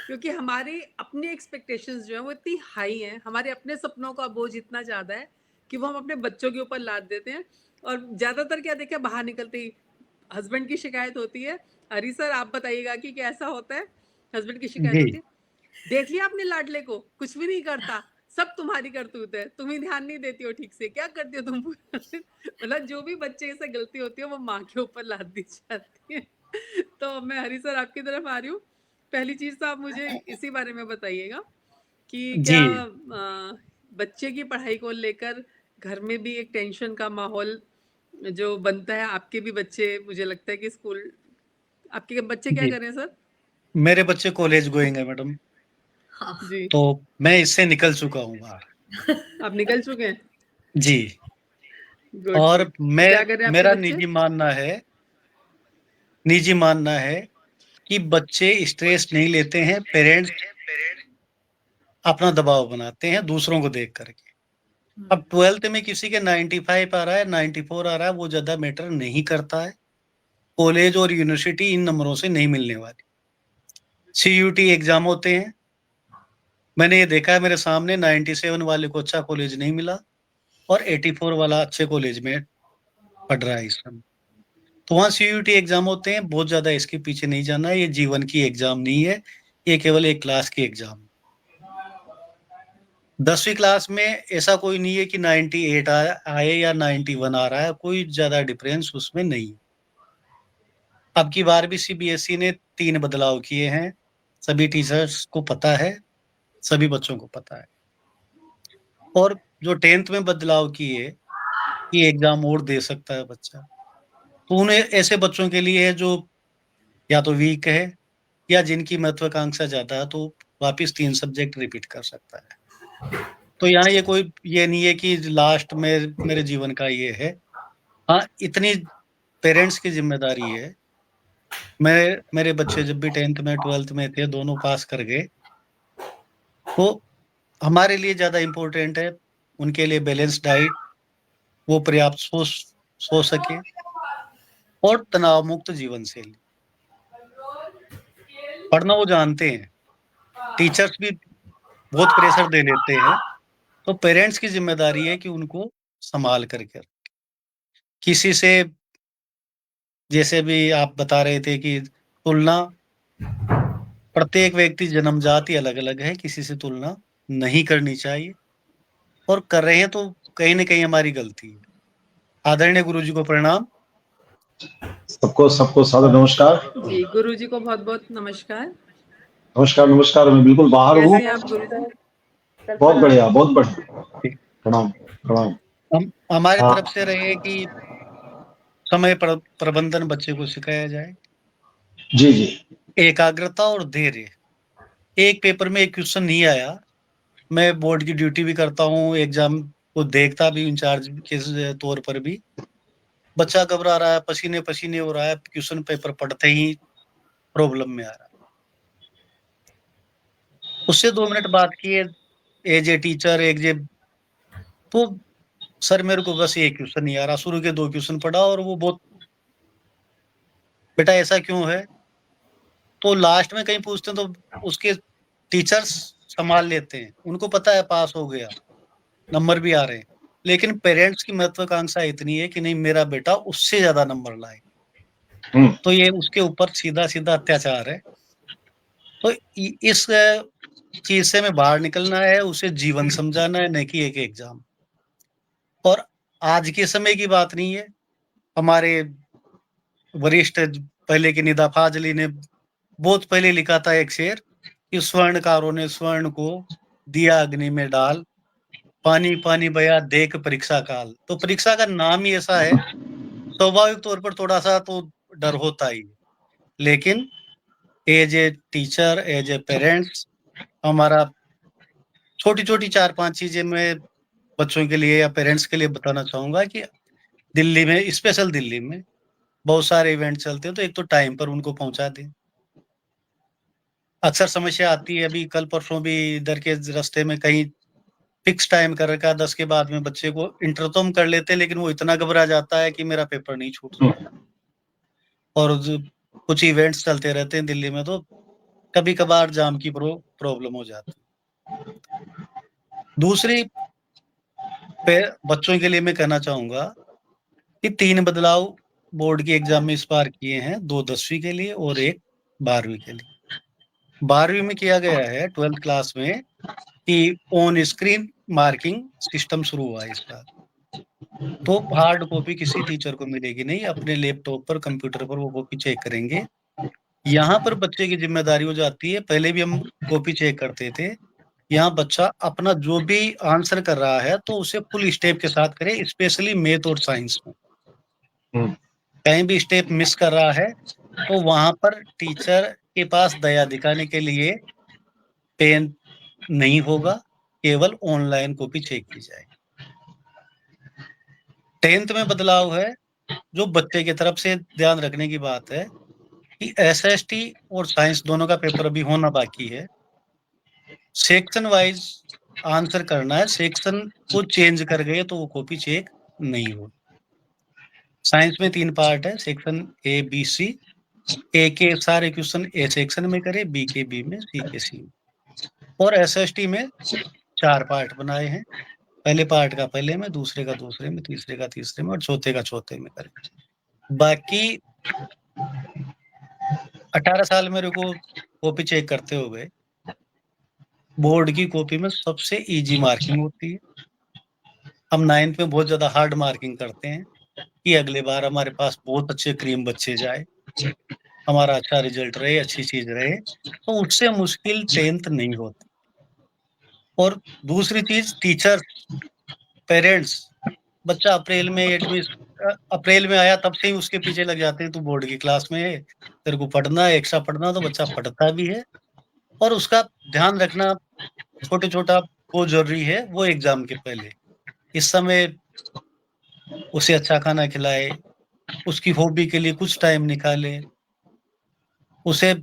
क्योंकि हमारी अपनी एक्सपेक्टेशंस जो है वो इतनी हाई हैं, हमारे अपने सपनों का बोझ इतना ज़्यादा है कि वो हम अपने बच्चों के ऊपर लाद देते हैं। और ज़्यादातर क्या देखें, बाहर निकलते ही हस्बैंड की शिकायत होती है। हरी सर आप बताइएगा कि कैसा होता है। हस्बैंड की शिकायत जी होती है, देख लिया आपने लाडले को, कुछ भी नहीं करता, सब तुम्हारी करतूत है, तुम ही ध्यान नहीं देती हो ठीक से, क्या करती हो तुम पूरा दिन। मतलब जो भी बच्चे से गलती होती है वो माँ के ऊपर लाद दी जाती है। तो मैं हरी सर आपकी तरफ आ रही हूँ। पहली चीज तो आप मुझे इसी बारे में बताइएगा कि जी क्या बच्चे की पढ़ाई को लेकर घर में भी एक टेंशन का माहौल जो बनता है। आपके भी बच्चे, मुझे लगता है कि स्कूल, आपके बच्चे क्या जी कर रहे हैं सर? मेरे बच्चे कॉलेज गोइंग है मैडम, हाँ। जी तो मैं इससे निकल चुका हूँ बाहर। आप निकल चुके हैं। जी गुड और गुड। मैं क्या कर रहे हैं आपके मेरा बच्चे? निजी मानना है कि बच्चे स्ट्रेस नहीं लेते हैं, पेरेंट्स अपना दबाव बनाते हैं दूसरों को देख करके। अब 12th में किसी के 95 आ रहा है, 94 आ रहा है, वो ज़्यादा मैटर नहीं करता है। कॉलेज और यूनिवर्सिटी इन नंबरों से नहीं मिलने वाली। सीयूटी एग्ज़ाम होते हैं, मैंने ये देखा है मेरे सामने 97 वाले को अच्छा कॉलेज नहीं मिला और 84 वाला अच्छे कॉलेज में पढ़ रहा है इस समय। तो वहाँ सीयूटी एग्ज़ाम होते हैं, बहुत ज़्यादा इसके पीछे नहीं जाना है, ये जीवन की एग्ज़ाम नहीं है, ये केवल एक क्लास की एग्ज़ाम है। 10वीं क्लास में ऐसा कोई नहीं है कि 98 आए या 91 आ रहा है, कोई ज़्यादा डिफरेंस उसमें नहीं है। अब की बार भी सीबीएसई ने 3 बदलाव किए हैं, सभी टीचर्स को पता है, सभी बच्चों को पता है। और जो 10th में बदलाव किए कि एग्ज़ाम और दे सकता है बच्चा, तो उन्हें ऐसे बच्चों के लिए है जो या तो वीक है या जिनकी महत्वाकांक्षा ज़्यादा है, तो वापस 3 सब्जेक्ट रिपीट कर सकता है। तो यहाँ ये नहीं है कि लास्ट में मेरे जीवन का ये है। हाँ, इतनी पेरेंट्स की ज़िम्मेदारी है। मेरे बच्चे जब भी 10th में 12th में थे, दोनों पास कर गए, तो हमारे लिए ज़्यादा इम्पोर्टेंट है उनके लिए बैलेंस डाइट, वो पर्याप्त सो सके और तनाव मुक्त जीवन शैली। पढ़ना वो जानते हैं, टीचर्स भी बहुत प्रेशर दे देते हैं, तो पेरेंट्स की ज़िम्मेदारी है कि उनको सँभाल करके रखें। किसी से, जैसे भी आप बता रहे थे कि तुलना, प्रत्येक व्यक्ति जन्मजात ही अलग-अलग है, किसी से तुलना नहीं करनी चाहिए और कर रहे हैं तो कहीं न कहीं हमारी गलती है। आदरणीय गुरुजी को प्रणाम। सबको सबको सादर नमस्कार। जी गुरुजी को बहुत बहुत नमस्कार। नमस्कार नमस्कार, मैं बिल्कुल बाहर हूँ। कैसे हैं आप गुरुजी? सर बहुत प्रणाम। बढ़िया, बहुत बढ़िया। प्रणाम प्रणाम। हम हमारी हाँ तरफ से रहे कि समय प्रबंधन बच्चे को सिखाया जाए। जी जी। एकाग्रता और धैर्य। एक पेपर में एक क्वेश्चन नहीं आया, मैं बोर्ड की ड्यूटी भी करता हूँ, एग्जाम को देखता भी इंचार्ज के तौर पर भी। बच्चा घबरा रहा है, पसीने पसीने हो रहा है, क्वेश्चन पेपर पढ़ते ही प्रॉब्लम में आ रहा है। उससे 2 मिनट बात किए एज ए टीचर, तो सर मेरे को बस एक क्वेश्चन नहीं आ रहा। शुरू के 2 क्वेश्चन पढ़ा और वो बहुत, बेटा ऐसा क्यों है? तो लास्ट में कहीं पूछते हैं तो उसके टीचर्स संभाल लेते हैं, उनको पता है पास हो गया, नंबर भी आ रहे हैं, लेकिन पेरेंट्स की महत्वाकांक्षा इतनी है कि नहीं मेरा बेटा उससे ज्यादा नंबर लाए। तो ये उसके ऊपर सीधा सीधा अत्याचार है। तो इस चीज से हमें बाहर निकलना है, उसे जीवन समझाना है, न कि एक एग्जाम। और आज के समय की बात नहीं है, हमारे वरिष्ठ पहले के निदा फाजली ने बहुत पहले लिखा था एक शेर कि स्वर्णकारों ने स्वर्ण को दिया अग्नि में डाल, पानी पानी बया देख परीक्षा काल। तो परीक्षा का नाम ही ऐसा है, स्वाभाविक तौर पर थोड़ा सा तो डर होता ही, लेकिन as a teacher, as a parents, हमारा छोटी छोटी 4-5 चीजें मैं बच्चों के लिए या पेरेंट्स के लिए बताना चाहूंगा कि दिल्ली में, स्पेशल दिल्ली में बहुत सारे इवेंट चलते हैं, तो एक तो टाइम पर उनको पहुंचा दें। अक्सर समस्या आती है, अभी कल परसों भी इधर के रास्ते में कहीं फिक्स टाइम कर रखा, 10 के बाद में बच्चे को इंटर तो हम कर लेते हैं, लेकिन वो इतना घबरा जाता है कि मेरा पेपर नहीं छूट जाएगा। और कुछ इवेंट्स चलते रहते हैं दिल्ली में, तो कभी कभार जाम की प्रॉब्लम हो जाती है। दूसरी बच्चों के लिए मैं कहना चाहूंगा कि 3 बदलाव बोर्ड के एग्जाम में इस बार किए हैं, 2 10वीं के लिए और 1 12वीं के लिए। 12वीं में किया गया है 12th क्लास में कि ऑन स्क्रीन मार्किंग सिस्टम शुरू हुआ है इस बार। तो हार्ड कॉपी किसी टीचर को मिलेगी नहीं, अपने लैपटॉप पर, कंप्यूटर पर वो कॉपी चेक करेंगे। यहाँ पर बच्चे की जिम्मेदारी हो जाती है, पहले भी हम कॉपी चेक करते थे, यहाँ बच्चा अपना जो भी आंसर कर रहा है तो उसे फुल स्टेप के साथ करे, स्पेशली मैथ और साइंस में। कहीं भी स्टेप मिस कर रहा है तो वहां पर टीचर के पास दया दिखाने के लिए पेन नहीं होगा, केवल ऑनलाइन कॉपी चेक की जाएगी। 10th में बदलाव है, जो बच्चे की तरफ से ध्यान रखने की बात है कि एसएसटी और साइंस दोनों का पेपर अभी होना बाकी है। सेक्शन वाइज आंसर करना है, सेक्शन को चेंज कर गए तो वो कॉपी चेक नहीं होगी। साइंस में 3 पार्ट है, सेक्शन ए बी सी। ए के सारे क्वेश्चन ए सेक्शन में करे, बी के बी में, सी के सी में। और एसएसटी में 4 पार्ट बनाए हैं, पहले पार्ट का पहले में, दूसरे का दूसरे में, तीसरे का तीसरे में और चौथे का चौथे में करे। बाकी 18 साल मेरे को कॉपी चेक करते हो गए, बोर्ड की कॉपी में सबसे इजी मार्किंग होती है। हम 9th में बहुत ज्यादा हार्ड मार्किंग करते हैं कि अगले बार हमारे पास बहुत अच्छे क्रीम बच्चे जाए, हमारा अच्छा रिजल्ट रहे, अच्छी चीज रहे, तो उससे मुश्किल 10th नहीं होती। और दूसरी चीज, टीचर, पेरेंट्स, बच्चा अप्रैल में आया तब से ही उसके पीछे लग जाते हैं, तू बोर्ड की क्लास में है, तेरे को पढ़ना है, एक्स्ट्रा पढ़ना, तो बच्चा पढ़ता भी है। और उसका ध्यान रखना छोटे छोटा वो जरूरी है, वो एग्जाम के पहले इस समय उसे अच्छा खाना खिलाए, उसकी हॉबी के लिए कुछ टाइम निकाले, उसे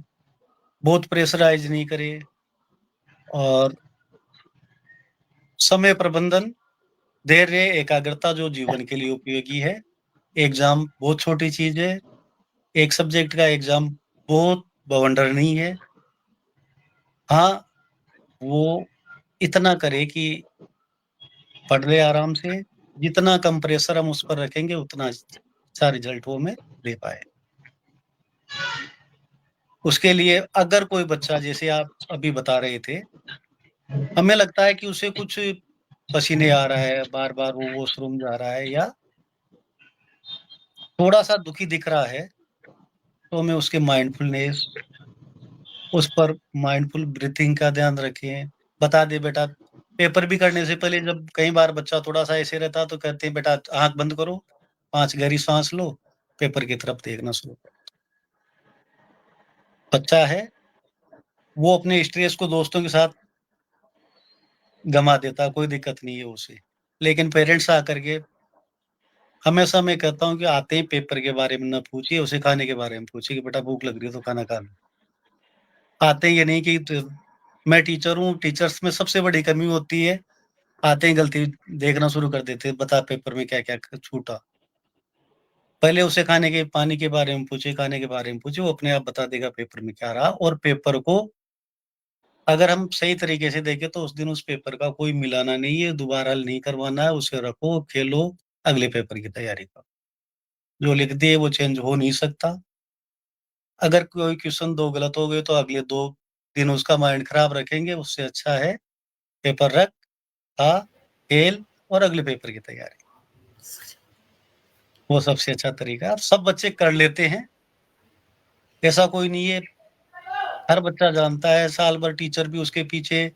बहुत प्रेशराइज नहीं करे। और समय प्रबंधन, धैर्य, एकाग्रता जो जीवन के लिए उपयोगी है। एग्जाम बहुत छोटी चीज है, एक सब्जेक्ट का एग्जाम बहुत बवंडर नहीं है। हाँ, वो इतना करे कि पढ़ ले आराम से, जितना कम प्रेशर हम उस पर रखेंगे उतना अच्छा रिजल्ट वो में दे पाए। उसके लिए अगर कोई बच्चा, जैसे आप अभी बता रहे थे, हमें लगता है कि उसे कुछ पसीने आ रहा है, बार बार वो वॉशरूम जा रहा है, या थोड़ा सा दुखी दिख रहा है, तो हमें उसके माइंडफुलनेस, उस पर माइंडफुल ब्रीथिंग का ध्यान रखें। बता दे बेटा, पेपर भी करने से पहले जब कई बार बच्चा थोड़ा सा ऐसे रहता तो कहते हैं बेटा आंख बंद करो, 5 गहरी सांस लो, पेपर की तरफ देखना शुरू करो। बच्चा है वो अपने स्ट्रेस को दोस्तों के साथ गमा देता, कोई दिक्कत नहीं है उसे। लेकिन पेरेंट्स आकर के हमेशा मैं कहता हूँ कि आते ही पेपर के बारे में ना पूछिए, उसे खाने के बारे में पूछिए कि बेटा भूख लग रही है तो खाना खा लो। आते ही ये नहीं कि मैं टीचर हूँ, टीचर्स में सबसे बड़ी कमी होती है, आते ही गलती देखना शुरू कर देते हैं, बता पेपर में क्या-क्या छूटा। पहले उसे पानी के बारे में पूछिए, खाने के बारे में पूछिए, वो अपने आप बता देगा पेपर में क्या रहा। और पेपर को अगर हम सही तरीके से देखें तो उस दिन उस पेपर का कोई मिलाना नहीं है, दोबारा नहीं करवाना है, उसे रखो, खेलो, अगले पेपर की तैयारी करो। जो लिख दिए वो चेंज हो नहीं सकता। अगर कोई क्वेश्चन 2 गलत हो गए तो अगले 2 दिन उसका माइंड खराब रखेंगे, उससे अच्छा है पेपर रख, खा, खेल और अगले पेपर की तैयारी। वो सबसे अच्छा तरीका है और सब बच्चे कर लेते हैं। ऐसा कोई नहीं है, हर बच्चा जानता है, साल भर टीचर भी उसके पीछे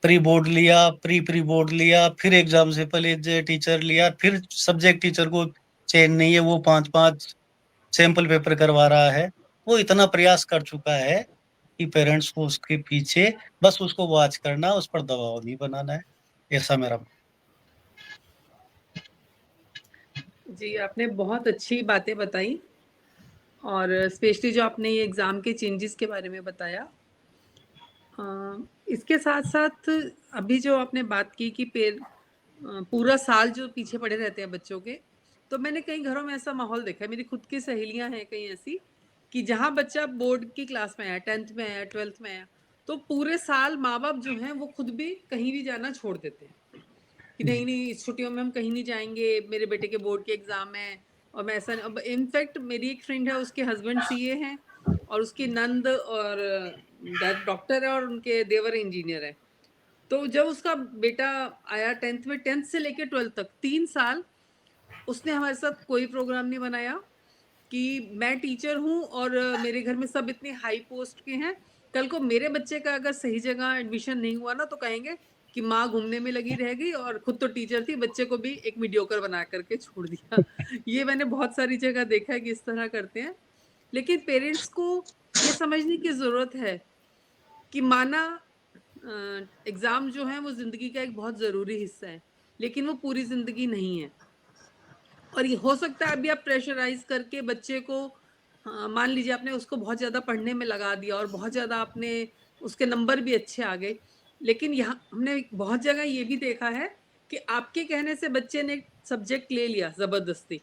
प्री बोर्ड लिया, प्री बोर्ड लिया, फिर एग्ज़ाम से पहले टीचर लिया, फिर सब्जेक्ट टीचर को चेंज नहीं है, वो 5-5 सैंपल पेपर करवा रहा है। वो इतना प्रयास कर चुका है कि पेरेंट्स को उसके पीछे बस उसको वॉच करना, उस पर दबाव नहीं बनाना है। ऐसा मेरा जी, आपने बहुत अच्छी बातें बताई और स्पेशली जो आपने ये एग्ज़ाम के चेंजेस के बारे में बताया। इसके साथ-साथ अभी जो आपने बात की कि पूरा साल जो पीछे पड़े रहते हैं बच्चों के, तो मैंने कई घरों में ऐसा माहौल देखा है, मेरी खुद की सहेलियाँ हैं कई ऐसी, कि जहाँ बच्चा बोर्ड की क्लास में आया, 10th में आया, 12th में आया, तो पूरे साल माँ-बाप जो हैं वो खुद भी कहीं भी जाना छोड़ देते हैं, कि नहीं, इस छुट्टियों में हम कहीं नहीं जाएँगे, मेरे बेटे के बोर्ड के एग्ज़ाम हैं और मैं ऐसा अब इनफैक्ट मेरी एक फ्रेंड है, उसके हस्बैंड सीए हैं और उसकी नंद और डॉक्टर है और उनके देवर इंजीनियर हैं। तो जब उसका बेटा आया 10th में, 10th से लेके 12th तक 3 साल उसने हमारे साथ कोई प्रोग्राम नहीं बनाया कि मैं टीचर हूँ और मेरे घर में सब इतने हाई पोस्ट के हैं, कल को मेरे बच्चे का अगर सही जगह एडमिशन नहीं हुआ ना तो कहेंगे कि माँ घूमने में लगी रह गई और खुद तो टीचर थी, बच्चे को भी एक मीडियोकर बना करके छोड़ दिया। ये मैंने बहुत सारी जगह देखा है कि इस तरह करते हैं। लेकिन पेरेंट्स को ये समझने की ज़रूरत है कि माना एग्ज़ाम जो है वो ज़िंदगी का एक बहुत ज़रूरी हिस्सा है, लेकिन वो पूरी ज़िंदगी नहीं है। और ये हो सकता है अभी आप प्रेशराइज़ करके बच्चे को मान लीजिए आपने उसको बहुत ज़्यादा पढ़ने में लगा दिया और बहुत ज़्यादा आपने उसके नंबर भी अच्छे आ गए। लेकिन यहाँ हमने बहुत जगह ये भी देखा है कि आपके कहने से बच्चे ने एक सब्जेक्ट ले लिया ज़बरदस्ती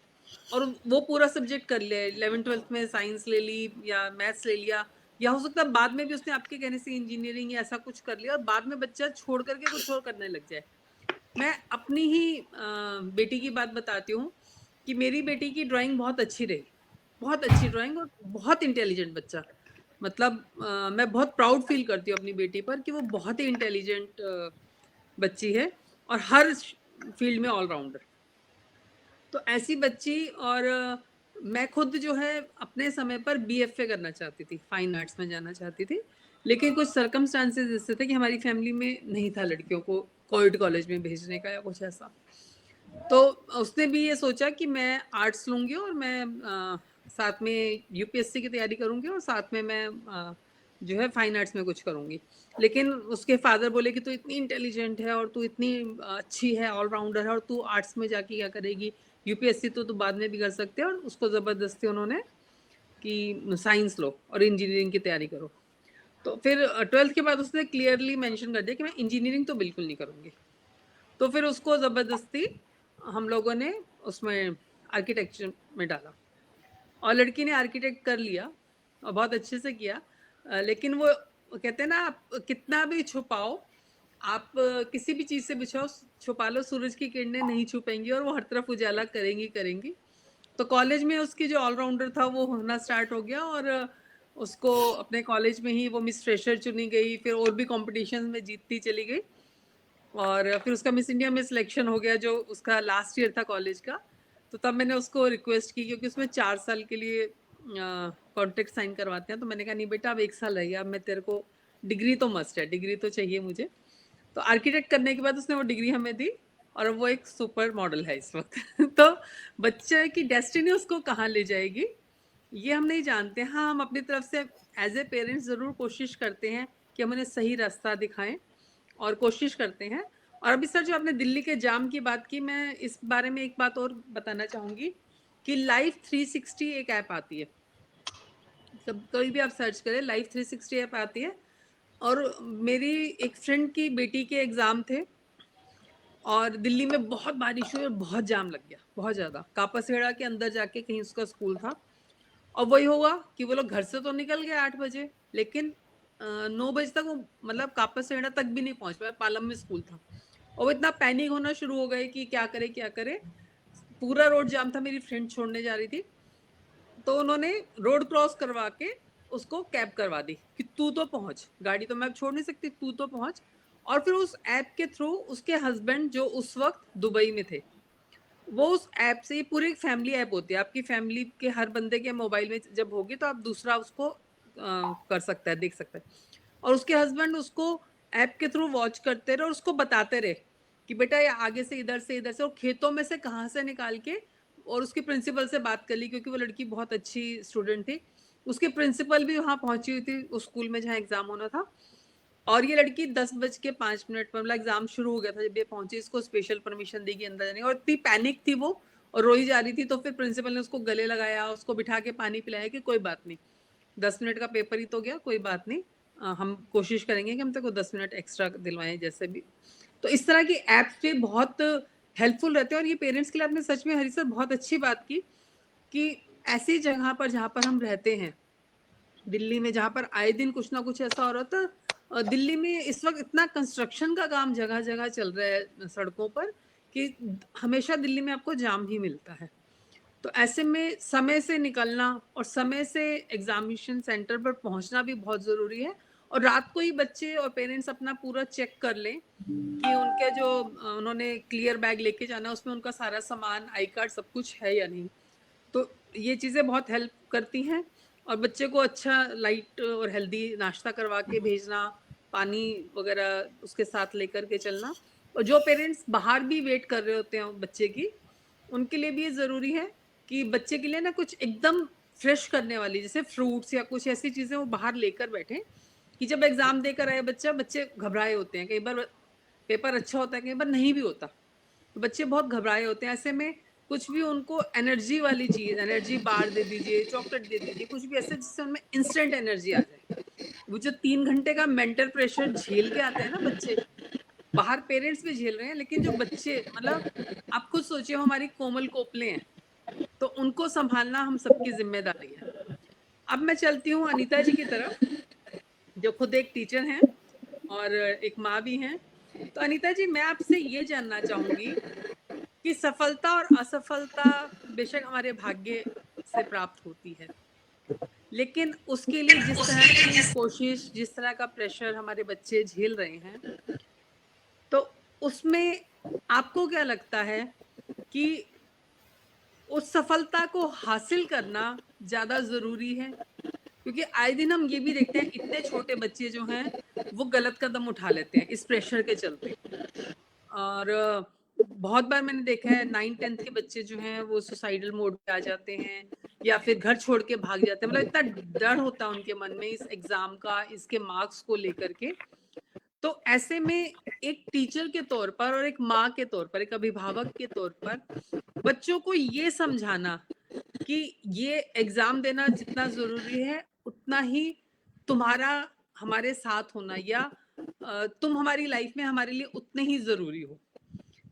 और वो पूरा सब्जेक्ट कर लिया, 11th-12th में साइंस ले ली या मैथ्स ले लिया, या हो सकता है बाद में भी उसने आपके कहने से इंजीनियरिंग या ऐसा कुछ कर लिया और बाद में बच्चा छोड़ करके कुछ और करने लग जाए। मैं अपनी ही बेटी की बात बताती हूँ कि मेरी बेटी की ड्राइंग बहुत अच्छी रही, बहुत अच्छी ड्राइंग और बहुत इंटेलिजेंट बच्चा। मतलब मैं बहुत प्राउड फील करती हूँ अपनी बेटी पर कि वो बहुत ही इंटेलिजेंट बच्ची है और हर फील्ड में ऑलराउंडर। तो ऐसी बच्ची और मैं खुद जो है अपने समय पर बीएफए करना चाहती थी, फाइन आर्ट्स में जाना चाहती थी, लेकिन कुछ सर्कमस्टांसेस ऐसे थे कि हमारी फैमिली में नहीं था लड़कियों को कोएड कॉलेज में भेजने का या कुछ ऐसा। तो उसने भी ये सोचा कि मैं आर्ट्स लूँगी और मैं साथ में यूपीएससी की तैयारी करूँगी और साथ में मैं जो है फाइन आर्ट्स में कुछ करूँगी। लेकिन उसके फादर बोले कि तू इतनी इंटेलिजेंट है और तू इतनी अच्छी है, ऑलराउंडर है और तू आर्ट्स में जाके क्या करेगी, यूपीएससी तो तू बाद में भी कर सकते हैं। और उसको ज़बरदस्ती उन्होंने कि साइंस लो और इंजीनियरिंग की तैयारी करो। तो फिर 12th के बाद उसने क्लियरली मेंशन कर दिया कि मैं इंजीनियरिंग तो बिल्कुल नहीं करूँगी। तो फिर उसको ज़बरदस्ती हम लोगों ने उसमें आर्किटेक्चर में डाला और लड़की ने आर्किटेक्ट कर लिया और बहुत अच्छे से किया। लेकिन वो कहते हैं ना, आप कितना भी छुपाओ, आप किसी भी चीज़ से छुपा लो, सूरज की किरणें नहीं छुपेंगी और वो हर तरफ उजाला करेंगी। तो कॉलेज में उसकी जो ऑलराउंडर था वो होना स्टार्ट हो गया और उसको अपने कॉलेज में ही वो मिस फ्रेशर चुनी गई, फिर और भी कॉम्पिटिशन में जीतती चली गई और फिर उसका मिस इंडिया में सिलेक्शन हो गया जो उसका लास्ट ईयर था कॉलेज का। तो तब मैंने उसको रिक्वेस्ट की क्योंकि उसमें 4 साल के लिए कॉन्ट्रैक्ट साइन करवाते हैं। तो मैंने कहा नहीं बेटा अब 1 साल रह गया, अब मैं तेरे को डिग्री तो मस्ट है, डिग्री तो चाहिए मुझे। तो आर्किटेक्ट करने के बाद उसने वो डिग्री हमें दी और वो एक सुपर मॉडल है इस वक्त। तो बच्चे की डेस्टिनी उसको कहाँ ले जाएगी ये हम नहीं जानते। हाँ, हम अपनी तरफ से एज ए पेरेंट्स ज़रूर कोशिश करते हैं कि हम उन्हें सही रास्ता दिखाएं और कोशिश करते हैं। और अभी सर जो आपने दिल्ली के जाम की बात की, मैं इस बारे में एक बात और बताना चाहूँगी कि लाइफ 360 एक ऐप आती है, कभी भी आप सर्च करें, लाइफ 360 ऐप आती है। और मेरी एक फ्रेंड की बेटी के एग्ज़ाम थे और दिल्ली में बहुत बारिश हुई और बहुत जाम लग गया, बहुत ज़्यादा। कापासेड़ा के अंदर जाके कहीं उसका स्कूल था और वही हुआ कि वो लोग घर से तो निकल गए 8 बजे, लेकिन 9 बजे तक वो मतलब कापासेड़ा तक भी नहीं पहुंच पाया, पालम में स्कूल था। और वो इतना पैनिक होना शुरू हो गए कि क्या करे क्या करे, पूरा रोड जाम था। मेरी फ्रेंड छोड़ने जा रही थी तो उन्होंने रोड क्रॉस करवा के उसको कैब करवा दी कि तू तो पहुंच, गाड़ी तो मैं अब छोड़ नहीं सकती, तू तो पहुंच। और फिर उस ऐप के थ्रू उसके हस्बैंड जो उस वक्त दुबई में थे, वो उस ऐप से, पूरी एक फैमिली ऐप होती है, आपकी फैमिली के हर बंदे के मोबाइल में जब होगी तो आप दूसरा उसको कर सकता है, देख सकता है। और उसके हस्बैंड उसको ऐप के थ्रू वॉच करते रहे और उसको बताते रहे कि बेटा ये आगे से इधर से और खेतों में से कहाँ से निकाल के। और उसकी प्रिंसिपल से बात कर ली क्योंकि वो लड़की बहुत अच्छी स्टूडेंट थी, उसकी प्रिंसिपल भी वहाँ पहुंची हुई थी उस स्कूल में जहाँ एग्जाम होना था। और ये लड़की 10:05 पर, मतलब एग्जाम शुरू हो गया था जब ये पहुंची, इसको स्पेशल परमिशन दी गई अंदर जाने की। और इतनी पैनिक थी वो और रोई जा रही थी, तो फिर प्रिंसिपल ने उसको गले लगाया, उसको बिठा के पानी पिलाया कि कोई बात नहीं, 10 मिनट का पेपर ही तो गया, कोई बात नहीं, हम कोशिश करेंगे कि हम तेरे को 10 मिनट एक्स्ट्रा दिलवाएं जैसे भी। तो इस तरह की ऐप्स भी बहुत हेल्पफुल रहते हैं। और ये पेरेंट्स के लिए आपने सच में हरी सर बहुत अच्छी बात की कि ऐसी जगह पर जहाँ पर हम रहते हैं, दिल्ली में जहाँ पर आए दिन कुछ ना कुछ ऐसा हो रहा था। दिल्ली में इस वक्त इतना कंस्ट्रक्शन का काम जगह जगह चल रहा है सड़कों पर कि हमेशा दिल्ली में आपको जाम ही मिलता है। तो ऐसे में समय से निकलना और समय से एग्जामिनेशन सेंटर पर पहुंचना भी बहुत ज़रूरी है। और रात को ही बच्चे और पेरेंट्स अपना पूरा चेक कर लें कि उनके जो उन्होंने क्लियर बैग लेके जाना, उसमें उनका सारा सामान, आई कार्ड, सब कुछ है या नहीं। तो ये चीज़ें बहुत हेल्प करती हैं। और बच्चे को अच्छा लाइट और हेल्दी नाश्ता करवा के भेजना, पानी वगैरह उसके साथ लेकर के चलना। और जो पेरेंट्स बाहर भी वेट कर रहे होते हैं बच्चे की, उनके लिए भी ये ज़रूरी है कि बच्चे के लिए ना कुछ एकदम फ्रेश करने वाली, जैसे फ्रूट्स या कुछ ऐसी चीज़ें वो बाहर लेकर बैठें कि जब एग्ज़ाम देकर आए बच्चे घबराए होते हैं, कई बार पेपर अच्छा होता है, कई बार नहीं भी होता, तो बच्चे बहुत घबराए होते हैं। ऐसे में कुछ भी उनको एनर्जी वाली चीज़, एनर्जी बार दे दीजिए, चॉकलेट दे दीजिए, कुछ भी ऐसे जिससे उनमें इंस्टेंट एनर्जी आ जाए। वो जो 3 घंटे का मेंटल प्रेशर झेल के आते हैं ना बच्चे, बाहर पेरेंट्स भी झेल रहे हैं, लेकिन जो बच्चे, मतलब आप खुद सोचिए, हमारी कोमल कोपले हैं, तो उनको संभालना हम सबकी जिम्मेदारी है। अब मैं चलती हूँ अनीता जी की तरफ, जो खुद एक टीचर हैं और एक माँ भी हैं। तो अनीता जी, मैं आपसे ये जानना चाहूँगी कि सफलता और असफलता बेशक हमारे भाग्य से प्राप्त होती है, लेकिन उसके लिए जिस तरह की कोशिश, जिस तरह का प्रेशर हमारे बच्चे झेल रहे हैं, तो उसमें आपको क्या लगता है कि उस सफलता को हासिल करना ज़्यादा ज़रूरी है? क्योंकि आए दिन हम ये भी देखते हैं, इतने छोटे बच्चे जो हैं वो गलत कदम उठा लेते हैं इस प्रेशर के चलते। और बहुत बार मैंने देखा है 9th-10th के बच्चे जो हैं वो सुसाइडल मोड पे आ जाते हैं या फिर घर छोड़ के भाग जाते हैं। मतलब इतना डर होता है उनके मन में इस एग्जाम का, इसके मार्क्स को लेकर के। तो ऐसे में एक टीचर के तौर पर और एक माँ के तौर पर, एक अभिभावक के तौर पर बच्चों को ये समझाना कि ये एग्जाम देना जितना जरूरी है, उतना ही तुम्हारा हमारे साथ होना, या तुम हमारी लाइफ में हमारे लिए उतने ही जरूरी हो,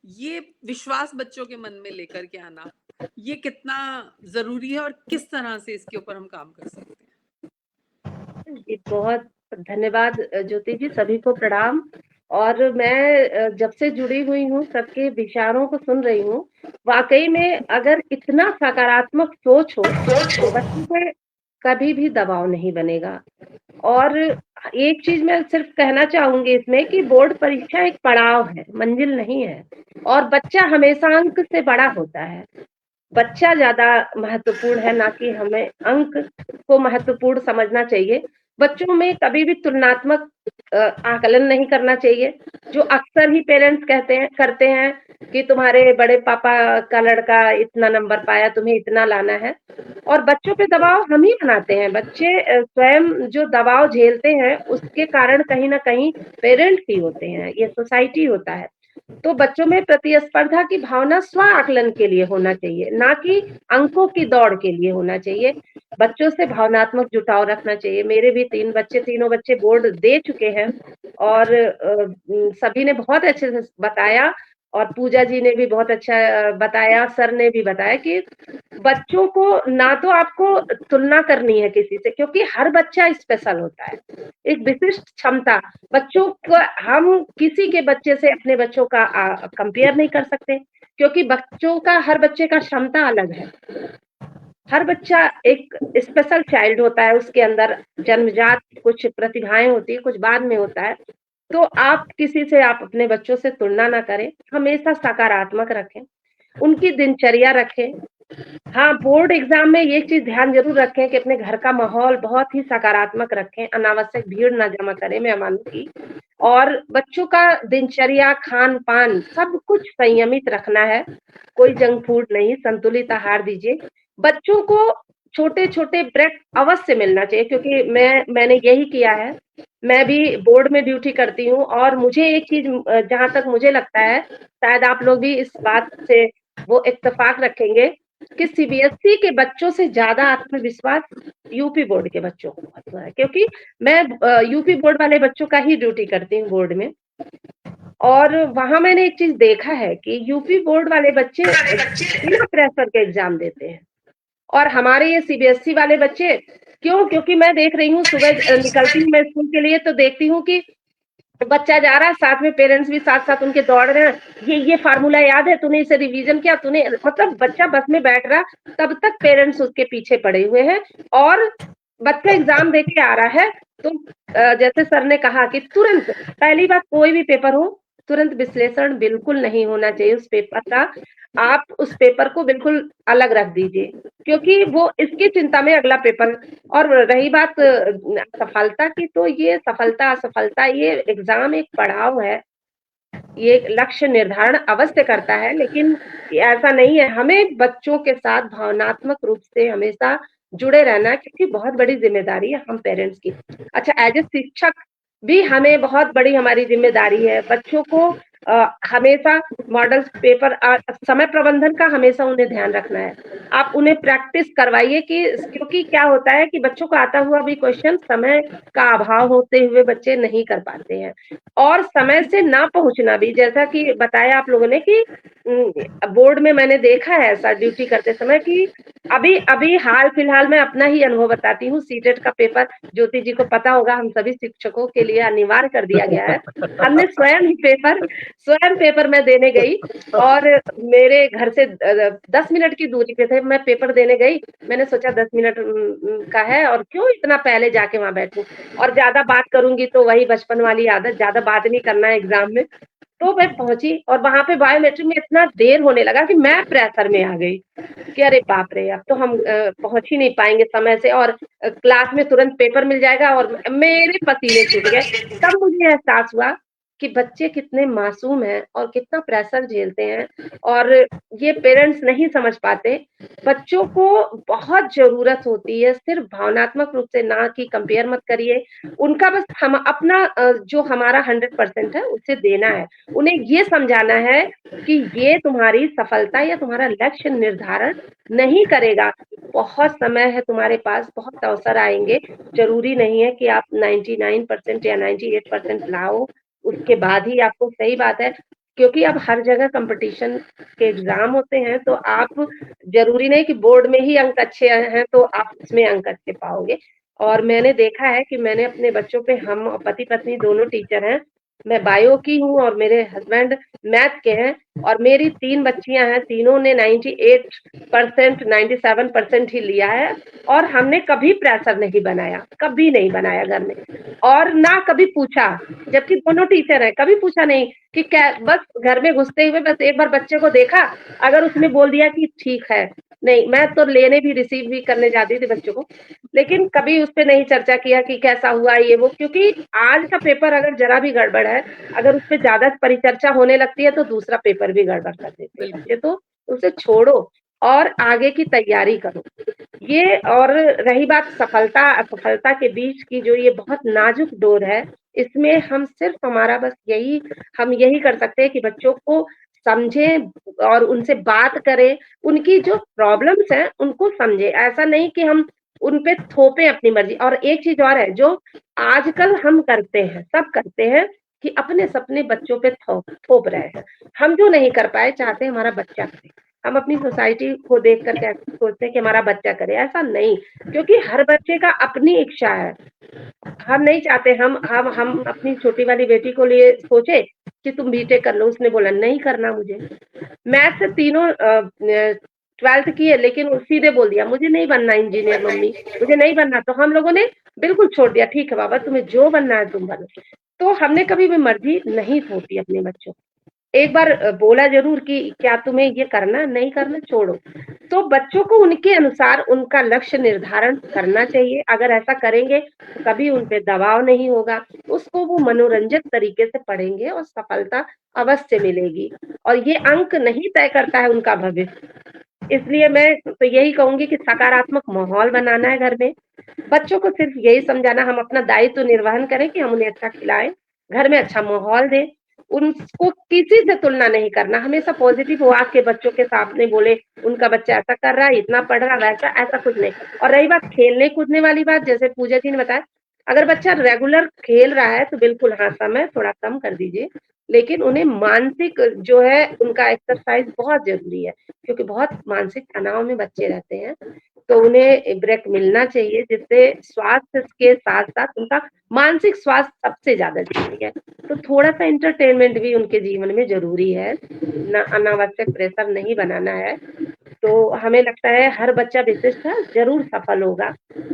ये विश्वास बच्चों के मन में लेकर के आना, ये कितना जरूरी है और किस तरह से इसके ऊपर हम काम कर सकते हैं? जी, बहुत धन्यवाद ज्योति जी, सभी को प्रणाम। और मैं जब से जुड़ी हुई हूँ, सबके विचारों को सुन रही हूँ। वाकई में अगर इतना सकारात्मक सोच हो तो बच्चे पे कभी भी दबाव नहीं बनेगा। और एक चीज मैं सिर्फ कहना चाहूंगी इसमें कि बोर्ड परीक्षा एक पड़ाव है, मंजिल नहीं है। और बच्चा हमेशा अंक से बड़ा होता है। बच्चा ज्यादा महत्वपूर्ण है, ना कि हमें अंक को महत्वपूर्ण समझना चाहिए। बच्चों में कभी भी तुलनात्मक आकलन नहीं करना चाहिए, जो अक्सर ही पेरेंट्स करते हैं कि तुम्हारे बड़े पापा का लड़का इतना नंबर पाया, तुम्हें इतना लाना है। और बच्चों पे दबाव हम ही बनाते हैं। बच्चे स्वयं जो दबाव झेलते हैं उसके कारण कहीं न कहीं पेरेंट्स ही होते हैं, ये सोसाइटी होता है। तो बच्चों में प्रतिस्पर्धा की भावना स्व आकलन के लिए होना चाहिए, ना कि अंकों की दौड़ के लिए होना चाहिए। बच्चों से भावनात्मक जुटाव रखना चाहिए। मेरे भी तीनों बच्चे बोर्ड दे चुके हैं और सभी ने बहुत अच्छे से बताया और पूजा जी ने भी बहुत अच्छा बताया, सर ने भी बताया कि बच्चों को ना तो आपको तुलना करनी है किसी से, क्योंकि हर बच्चा स्पेशल होता है, एक विशिष्ट क्षमता। बच्चों को हम किसी के बच्चे से अपने बच्चों का कंपेयर नहीं कर सकते, क्योंकि बच्चों का हर बच्चे का क्षमता अलग है। हर बच्चा एक स्पेशल चाइल्ड होता है, उसके अंदर जन्मजात कुछ प्रतिभाएं होती है, कुछ बाद में होता है। तो आप अपने बच्चों से तुलना ना करें, हमेशा सकारात्मक रखें, उनकी दिनचर्या रखें। हाँ, बोर्ड एग्जाम में ये चीज ध्यान जरूर रखें कि अपने घर का माहौल बहुत ही सकारात्मक रखें, अनावश्यक भीड़ ना जमा करें मेहमानों की, और बच्चों का दिनचर्या, खान पान सब कुछ संयमित रखना है। कोई जंक फूड नहीं, संतुलित आहार दीजिए। बच्चों को छोटे-छोटे ब्रेक अवश्य मिलना चाहिए, क्योंकि मैंने यही किया है। मैं भी बोर्ड में ड्यूटी करती हूँ और मुझे एक चीज जहाँ तक मुझे लगता है, शायद आप लोग भी इस बात से वो इत्तेफाक रखेंगे कि सीबीएसई के बच्चों से ज्यादा आत्मविश्वास यूपी बोर्ड के बच्चों को होता है, क्योंकि मैं यूपी बोर्ड वाले बच्चों का ही ड्यूटी करती हूँ बोर्ड में। और वहां मैंने एक चीज देखा है कि यूपी बोर्ड वाले बच्चे बिना प्रेशर के एग्जाम देते हैं, और हमारे ये सीबीएसई वाले बच्चे क्योंकि मैं देख रही हूँ, सुबह निकलती हूँ मैं स्कूल के लिए तो देखती हूँ कि बच्चा जा रहा है, साथ में पेरेंट्स भी साथ साथ उनके दौड़ रहे हैं। ये फार्मूला याद है, तूने इसे रिवीजन किया, तूने, मतलब बच्चा बस में बैठ रहा तब तक पेरेंट्स उसके पीछे पड़े हुए हैं, और बच्चा एग्जाम दे के आ रहा है तो जैसे सर ने कहा कि तुरंत, पहली बात, कोई भी पेपर हो तुरंत विश्लेषण बिल्कुल नहीं होना चाहिए उस पेपर का। आप उस पेपर को बिल्कुल अलग रख दीजिए, क्योंकि वो इसकी चिंता में अगला पेपर। और रही बात सफलता की, तो ये सफलता असफलता, ये एग्जाम एक पड़ाव है, ये लक्ष्य निर्धारण अवश्य करता है, लेकिन ऐसा नहीं है। हमें बच्चों के साथ भावनात्मक रूप से हमेशा जुड़े रहना, क्योंकि बहुत बड़ी जिम्मेदारी है हम पेरेंट्स की। अच्छा, एज ए शिक्षक भी हमें बहुत बड़ी हमारी जिम्मेदारी है। बच्चों को हमेशा मॉडल पेपर, समय प्रबंधन का हमेशा उन्हें ध्यान रखना है। आप उन्हें प्रैक्टिस करवाइए क्योंकि क्या होता है कि बच्चों को आता हुआ भी क्वेश्चन समय का अभाव होते हुए बच्चे नहीं कर पाते हैं, और समय से ना पहुंचना भी, जैसा कि बताया आप लोगों ने कि बोर्ड में मैंने देखा है ऐसा ड्यूटी करते समय कि अभी हाल फिलहाल मैं अपना ही अनुभव बताती हूँ। सीटेट का पेपर ज्योति जी को पता होगा, हम सभी शिक्षकों के लिए अनिवार्य कर दिया गया है। हमने स्वयं पेपर मैं देने गई, और मेरे घर से 10 मिनट की दूरी पे थे, मैं पेपर देने गई। मैंने सोचा 10 मिनट का है और क्यों इतना पहले जाके वहां बैठूं, और ज्यादा बात करूंगी तो वही बचपन वाली आदत, ज्यादा बात नहीं करना है एग्जाम में। तो मैं पहुंची और वहां पे बायोमेट्रिक में इतना देर होने लगा कि मैं प्रेशर में आ गई कि अरे बाप रे, अब तो हम पहुंच ही नहीं पाएंगे समय से, और क्लास में तुरंत पेपर मिल जाएगा, और मेरे पसीने छूट गए। तब मुझे एहसास हुआ कि बच्चे कितने मासूम हैं और कितना प्रेशर झेलते हैं, और ये पेरेंट्स नहीं समझ पाते। बच्चों को बहुत जरूरत होती है, सिर्फ भावनात्मक रूप से ना, कि कंपेयर मत करिए उनका, बस हम अपना जो हमारा 100% है उसे देना है। उन्हें ये समझाना है कि ये तुम्हारी सफलता या तुम्हारा लक्ष्य निर्धारण नहीं करेगा। बहुत समय है तुम्हारे पास, बहुत अवसर आएंगे। जरूरी नहीं है कि आप 99% या 98% लाओ उसके बाद ही आपको, सही बात है, क्योंकि अब हर जगह कंपटीशन के एग्जाम होते हैं, तो आप जरूरी नहीं कि बोर्ड में ही अंक अच्छे हैं तो आप इसमें अंक अच्छे पाओगे। और मैंने देखा है कि मैंने अपने बच्चों पे, हम पति पत्नी दोनों टीचर हैं, मैं बायो की हूँ और मेरे हस्बैंड मैथ के हैं, और मेरी 3 बच्चियां हैं, तीनों ने 98%, 97% ही लिया है, और हमने कभी प्रेशर नहीं बनाया, कभी नहीं बनाया घर में, और ना कभी पूछा, जबकि दोनों टीचर हैं, कभी पूछा नहीं कि क्या। बस घर में घुसते हुए बस एक बार बच्चे को देखा, अगर उसने बोल दिया कि ठीक है, नहीं, मैं तो लेने भी रिसीव भी करने जाती थी बच्चों को, लेकिन कभी उस पे नहीं चर्चा किया कि कैसा हुआ ये वो, क्योंकि आज का पेपर अगर ज़रा भी गड़बड़ है, अगर उस पे ज़्यादा परिचर्चा होने लगती है तो दूसरा पेपर भी गड़बड़ कर देते हैं बच्चे, तो उसे छोड़ो और आगे की तैयारी करो। ये और रही बात असफलता के बीच की, जो ये बहुत नाजुक डोर है, इसमें हम सिर्फ हमारा बस यही कर सकते हैं कि बच्चों को समझें और उनसे बात करें, उनकी जो प्रॉब्लम्स हैं उनको समझें। ऐसा नहीं कि हम उन पे थोपें अपनी मर्ज़ी। और एक चीज़ और है जो आजकल हम करते हैं, सब करते हैं कि अपने सपने बच्चों पे थोप रहे हैं। हम जो नहीं कर पाए चाहते हैं हमारा बच्चा करे। हम अपनी सोसाइटी को देख कर क्या सोचते हैं कि हमारा बच्चा करे, ऐसा नहीं, क्योंकि हर बच्चे का अपनी इच्छा है। हम नहीं चाहते हम अपनी छोटी वाली बेटी को लिए सोचे कि तुम बीटेक कर लो, उसने बोला नहीं करना मुझे। मैथ से तीनों 12th की है, लेकिन वो सीधे बोल दिया मुझे नहीं बनना इंजीनियर मम्मी, मुझे नहीं बनना। तो हम लोगों ने बिल्कुल छोड़ दिया, ठीक है बाबा तुम्हें जो बनना है तुम बनो। तो हमने कभी भी मर्जी नहीं थोपी अपने बच्चों को। एक बार बोला जरूर कि क्या तुम्हें ये करना, नहीं करना छोड़ो। तो बच्चों को उनके अनुसार उनका लक्ष्य निर्धारण करना चाहिए। अगर ऐसा करेंगे तो कभी उन पे दबाव नहीं होगा, उसको वो मनोरंजक तरीके से पढ़ेंगे और सफलता अवश्य मिलेगी। और ये अंक नहीं तय करता है उनका भविष्य। इसलिए मैं तो यही कहूंगी कि सकारात्मक माहौल बनाना है घर में। बच्चों को सिर्फ यही समझाना, हम अपना दायित्व निर्वहन करें कि हम उन्हें अच्छा खिलाएं, घर में अच्छा माहौल दें, उनको किसी से तुलना नहीं करना, हमेशा पॉजिटिव वाक के बच्चों के सामने बोले उनका बच्चा ऐसा कर रहा है, इतना पढ़ रहा है, वैसा, ऐसा कुछ नहीं। और रही बात खेलने कूदने वाली बात, जैसे पूजा जी ने बताया, अगर बच्चा रेगुलर खेल रहा है तो बिल्कुल हाँ, समय थोड़ा कम कर दीजिए, लेकिन उन्हें मानसिक जो है उनका एक्सरसाइज बहुत जरूरी है, क्योंकि बहुत मानसिक तनाव में बच्चे रहते हैं। तो उन्हें ब्रेक मिलना चाहिए, जिससे स्वास्थ्य के साथ साथ उनका मानसिक स्वास्थ्य सबसे ज्यादा जरूरी है। तो थोड़ा सा एंटरटेनमेंट भी उनके जीवन में जरूरी है, अनावश्यक प्रेशर नहीं बनाना है। तो हमें लगता है हर बच्चा विशिष्ट है, जरूर सफल होगा,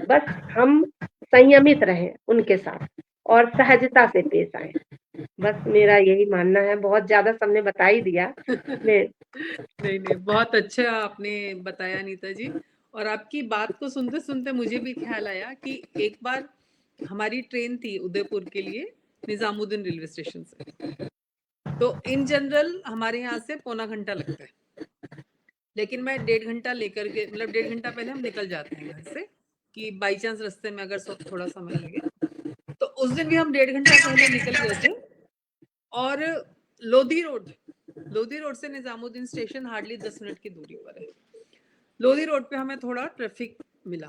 बस हम संयमित रहें उनके साथ और सहजता से पेश आए। बस मेरा यही मानना है। बहुत ज्यादा सबने बता ही दिया। नहीं, बहुत अच्छा आपने बताया अनीता जी। और आपकी बात को सुनते सुनते मुझे भी ख्याल आया कि एक बार हमारी ट्रेन थी उदयपुर के लिए निजामुद्दीन रेलवे स्टेशन से। तो इन जनरल हमारे यहाँ से पौना घंटा लगता है, लेकिन मैं 1.5 घंटा लेकर के, मतलब 1.5 घंटा पहले हम निकल जाते हैं घर से कि बाई चांस रास्ते में अगर थोड़ा समय लगे। तो उस दिन भी हम 1.5 घंटा पहले निकल गए थे। और लोधी रोड से निजामुद्दीन स्टेशन हार्डली 10 मिनट की दूरी पर है। लोधी रोड पे हमें थोड़ा ट्रैफिक मिला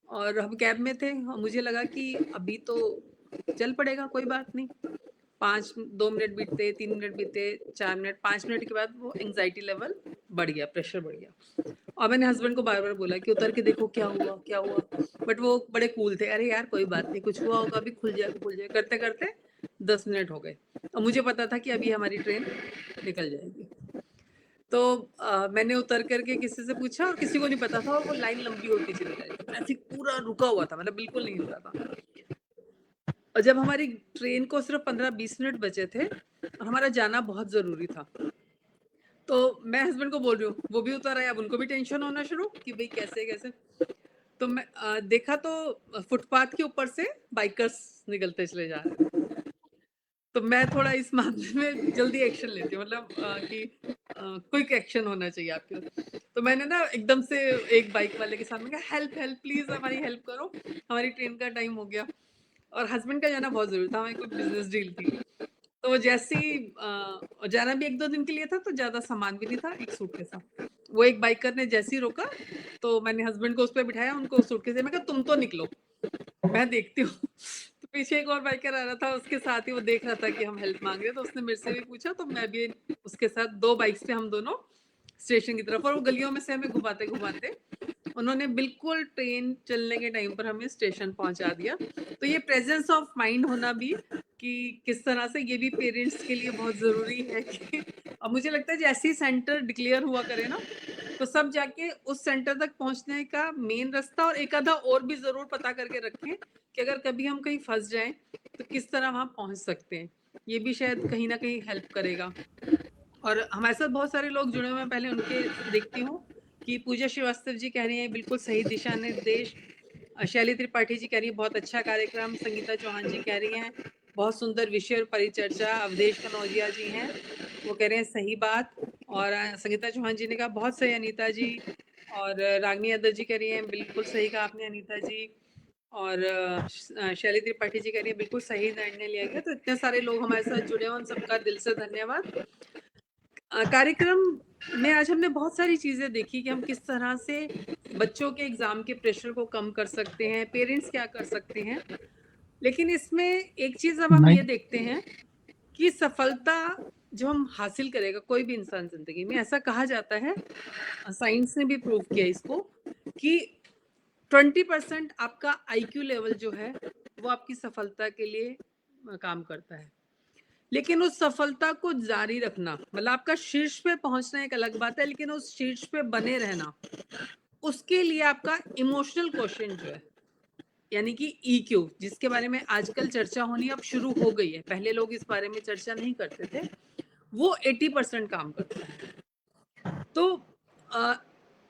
और हम कैब में थे, मुझे लगा कि अभी तो चल पड़ेगा, कोई बात नहीं। 2 मिनट बीतते, 3 मिनट बीते, 4 मिनट, 5 मिनट के बाद वो एंजाइटी लेवल बढ़ गया, प्रेशर बढ़ गया। और मैंने हस्बैंड को बार बार बोला कि उतर के देखो क्या हुआ। बट वो बड़े कूल थे, अरे यार कोई बात नहीं, कुछ हुआ होगा, अभी खुल जाएगा। करते करते 10 मिनट हो गए और मुझे पता था कि अभी हमारी ट्रेन निकल जाएगी। तो मैंने उतर करके किसी से पूछा और किसी को नहीं पता था, और वो लाइन लंबी होती चली जा रही थी, ट्रैफिक पूरा रुका हुआ था, मतलब बिल्कुल नहीं हो रहा था। और जब हमारी ट्रेन को सिर्फ 15-20 मिनट बचे थे और हमारा जाना बहुत जरूरी था, तो मैं हस्बैंड को बोल रही हूँ, वो भी उतर आए, अब उनको भी टेंशन होना शुरू कि भाई कैसे। तो मैं देखा तो फुटपाथ के ऊपर से बाइकर्स निकलते चले जा रहे हैं। तो मैं थोड़ा इस मामले में जल्दी एक्शन लेती हूँ, मतलब कि क्विक एक्शन होना चाहिए आपके। तो मैंने ना एकदम से एक बाइक वाले के सामने कहा, हेल्प प्लीज हमारी हेल्प करो, हमारी ट्रेन का टाइम हो गया। और हस्बैंड का जाना बहुत जरूरी था, हमें कोई बिजनेस डील थी। तो वो जैसे ही जाना भी 1-2 दिन के लिए था, तो ज्यादा सामान भी नहीं था, एक सूटकेस था। वो एक बाइकर ने जैसे ही रोका तो मैंने हस्बैंड को उस पर बिठाया, उनको सूटकेस से मैं कहा तुम तो निकलो, मैं देखती हूँ। तो पीछे एक और बाइकर आ रहा था, उसके साथ ही वो देख रहा था कि हम हेल्प मांग रहे हैं, तो उसने मेरे से भी पूछा, तो मैं भी उसके साथ 2 बाइक्स पे हम दोनों स्टेशन की तरफ, और वो गलियों में से हमें घुमाते उन्होंने बिल्कुल ट्रेन चलने के टाइम पर हमें स्टेशन पहुंचा दिया। तो ये प्रेजेंस ऑफ माइंड होना भी कि किस तरह से, ये भी पेरेंट्स के लिए बहुत ज़रूरी है कि अब मुझे लगता है जैसे ही सेंटर डिक्लेयर हुआ करे ना, तो सब जाके उस सेंटर तक पहुंचने का मेन रास्ता और एक आधा और भी ज़रूर पता करके रखें कि अगर कभी हम कहीं फंस जाएं तो किस तरह वहाँ पहुँच सकते हैं। ये भी शायद कहीं ना कहीं हेल्प करेगा। और हमारे साथ बहुत सारे लोग जुड़े हुए हैं, पहले उनके देखती हूँ कि पूजा श्रीवास्तव जी कह रही हैं बिल्कुल सही दिशा निर्देश। शैली त्रिपाठी जी कह रही है बहुत अच्छा कार्यक्रम। संगीता चौहान जी कह रही हैं बहुत सुंदर विषय और परिचर्चा। अवधेश कनौजिया जी हैं, वो कह रहे हैं सही बात। और संगीता चौहान जी ने कहा बहुत सही अनीता जी। और रागनी यादव जी कह रही हैं बिल्कुल सही कहा आपने अनीता जी। और शैली त्रिपाठी जी कह रही है बिल्कुल सही निर्णय लिया गया। तो इतने सारे लोग हमारे साथ जुड़े हैं, उन सबका दिल से धन्यवाद। कार्यक्रम में आज हमने बहुत सारी चीज़ें देखी कि हम किस तरह से बच्चों के एग्ज़ाम के प्रेशर को कम कर सकते हैं, पेरेंट्स क्या कर सकते हैं। लेकिन इसमें एक चीज़ अब हम ये देखते हैं कि सफलता जो हम हासिल करेगा कोई भी इंसान ज़िंदगी में, ऐसा कहा जाता है, साइंस ने भी प्रूव किया इसको, कि 20% आपका IQ लेवल जो है वो आपकी सफलता के लिए काम करता है। लेकिन उस सफलता को जारी रखना, मतलब आपका शीर्ष पे पहुंचना एक अलग बात है, लेकिन उस शीर्ष पे बने रहना, उसके लिए आपका इमोशनल क्वोशेंट जो है, यानी कि EQ, जिसके बारे में आजकल चर्चा होनी अब शुरू हो गई है, पहले लोग इस बारे में चर्चा नहीं करते थे, वो 80% काम करता है। तो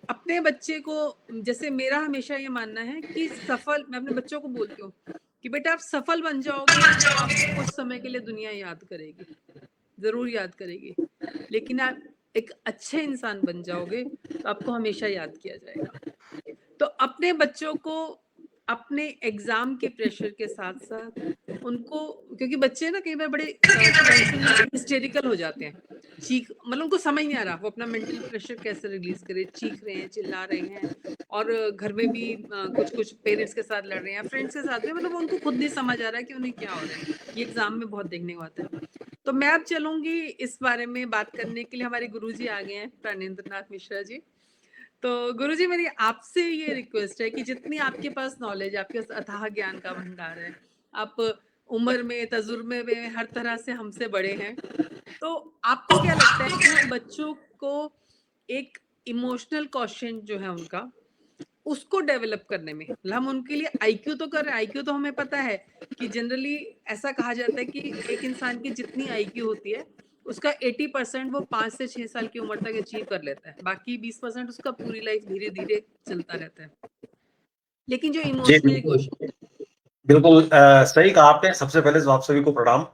अपने बच्चे को, जैसे मेरा हमेशा ये मानना है कि मैं अपने बच्चों को बोलती हूँ कि बेटा आप सफल बन जाओगे तो आपको कुछ समय के लिए दुनिया याद करेगी, जरूर याद करेगी, लेकिन आप एक अच्छे इंसान बन जाओगे तो आपको हमेशा याद किया जाएगा। तो अपने बच्चों को अपने एग्जाम के प्रेशर के साथ साथ उनको, क्योंकि बच्चे ना कई बार बड़े हिस्टेरिकल हो जाते हैं, मतलब उनको समझ नहीं आ रहा वो अपना मेंटल प्रेशर कैसे रिलीज करे, चीख रहे हैं, चिल्ला रहे हैं, और घर में भी कुछ पेरेंट्स के साथ लड़ रहे हैं, फ्रेंड्स के साथ भी, मतलब उनको खुद नहीं समझ आ रहा है कि उन्हें क्या हो रहा है। ये एग्जाम में बहुत देखने को आता है। तो मैं अब चलूंगी इस बारे में बात करने के लिए, हमारे गुरुजी आ गए हैं, प्राणेंद्र नाथ मिश्रा जी। तो गुरुजी मेरी आपसे ये रिक्वेस्ट है कि जितनी आपके पास नॉलेज, आपके पास अथाह ज्ञान का भंडार है, आप उम्र में, तजुर्बे में हर तरह से हमसे बड़े हैं, तो आपको क्या लगता है कि हम बच्चों को एक इमोशनल क्वोशेंट जो है उनका, उसको डेवलप करने में, हम उनके लिए IQ तो कर रहे हैं, IQ तो हमें पता है कि जनरली ऐसा कहा जाता है कि एक इंसान की जितनी IQ होती है उसका 80% वो 5 से 6 साल की उम्र तक अचीव कर लेता है, बाकी 20% उसका पूरी लाइफ धीरे धीरे चलता रहता है। लेकिन जो जी इमोशनली बिल्कुल बिल्कुल सही कहा आपने। सबसे पहले तो आप सभी को प्रणाम,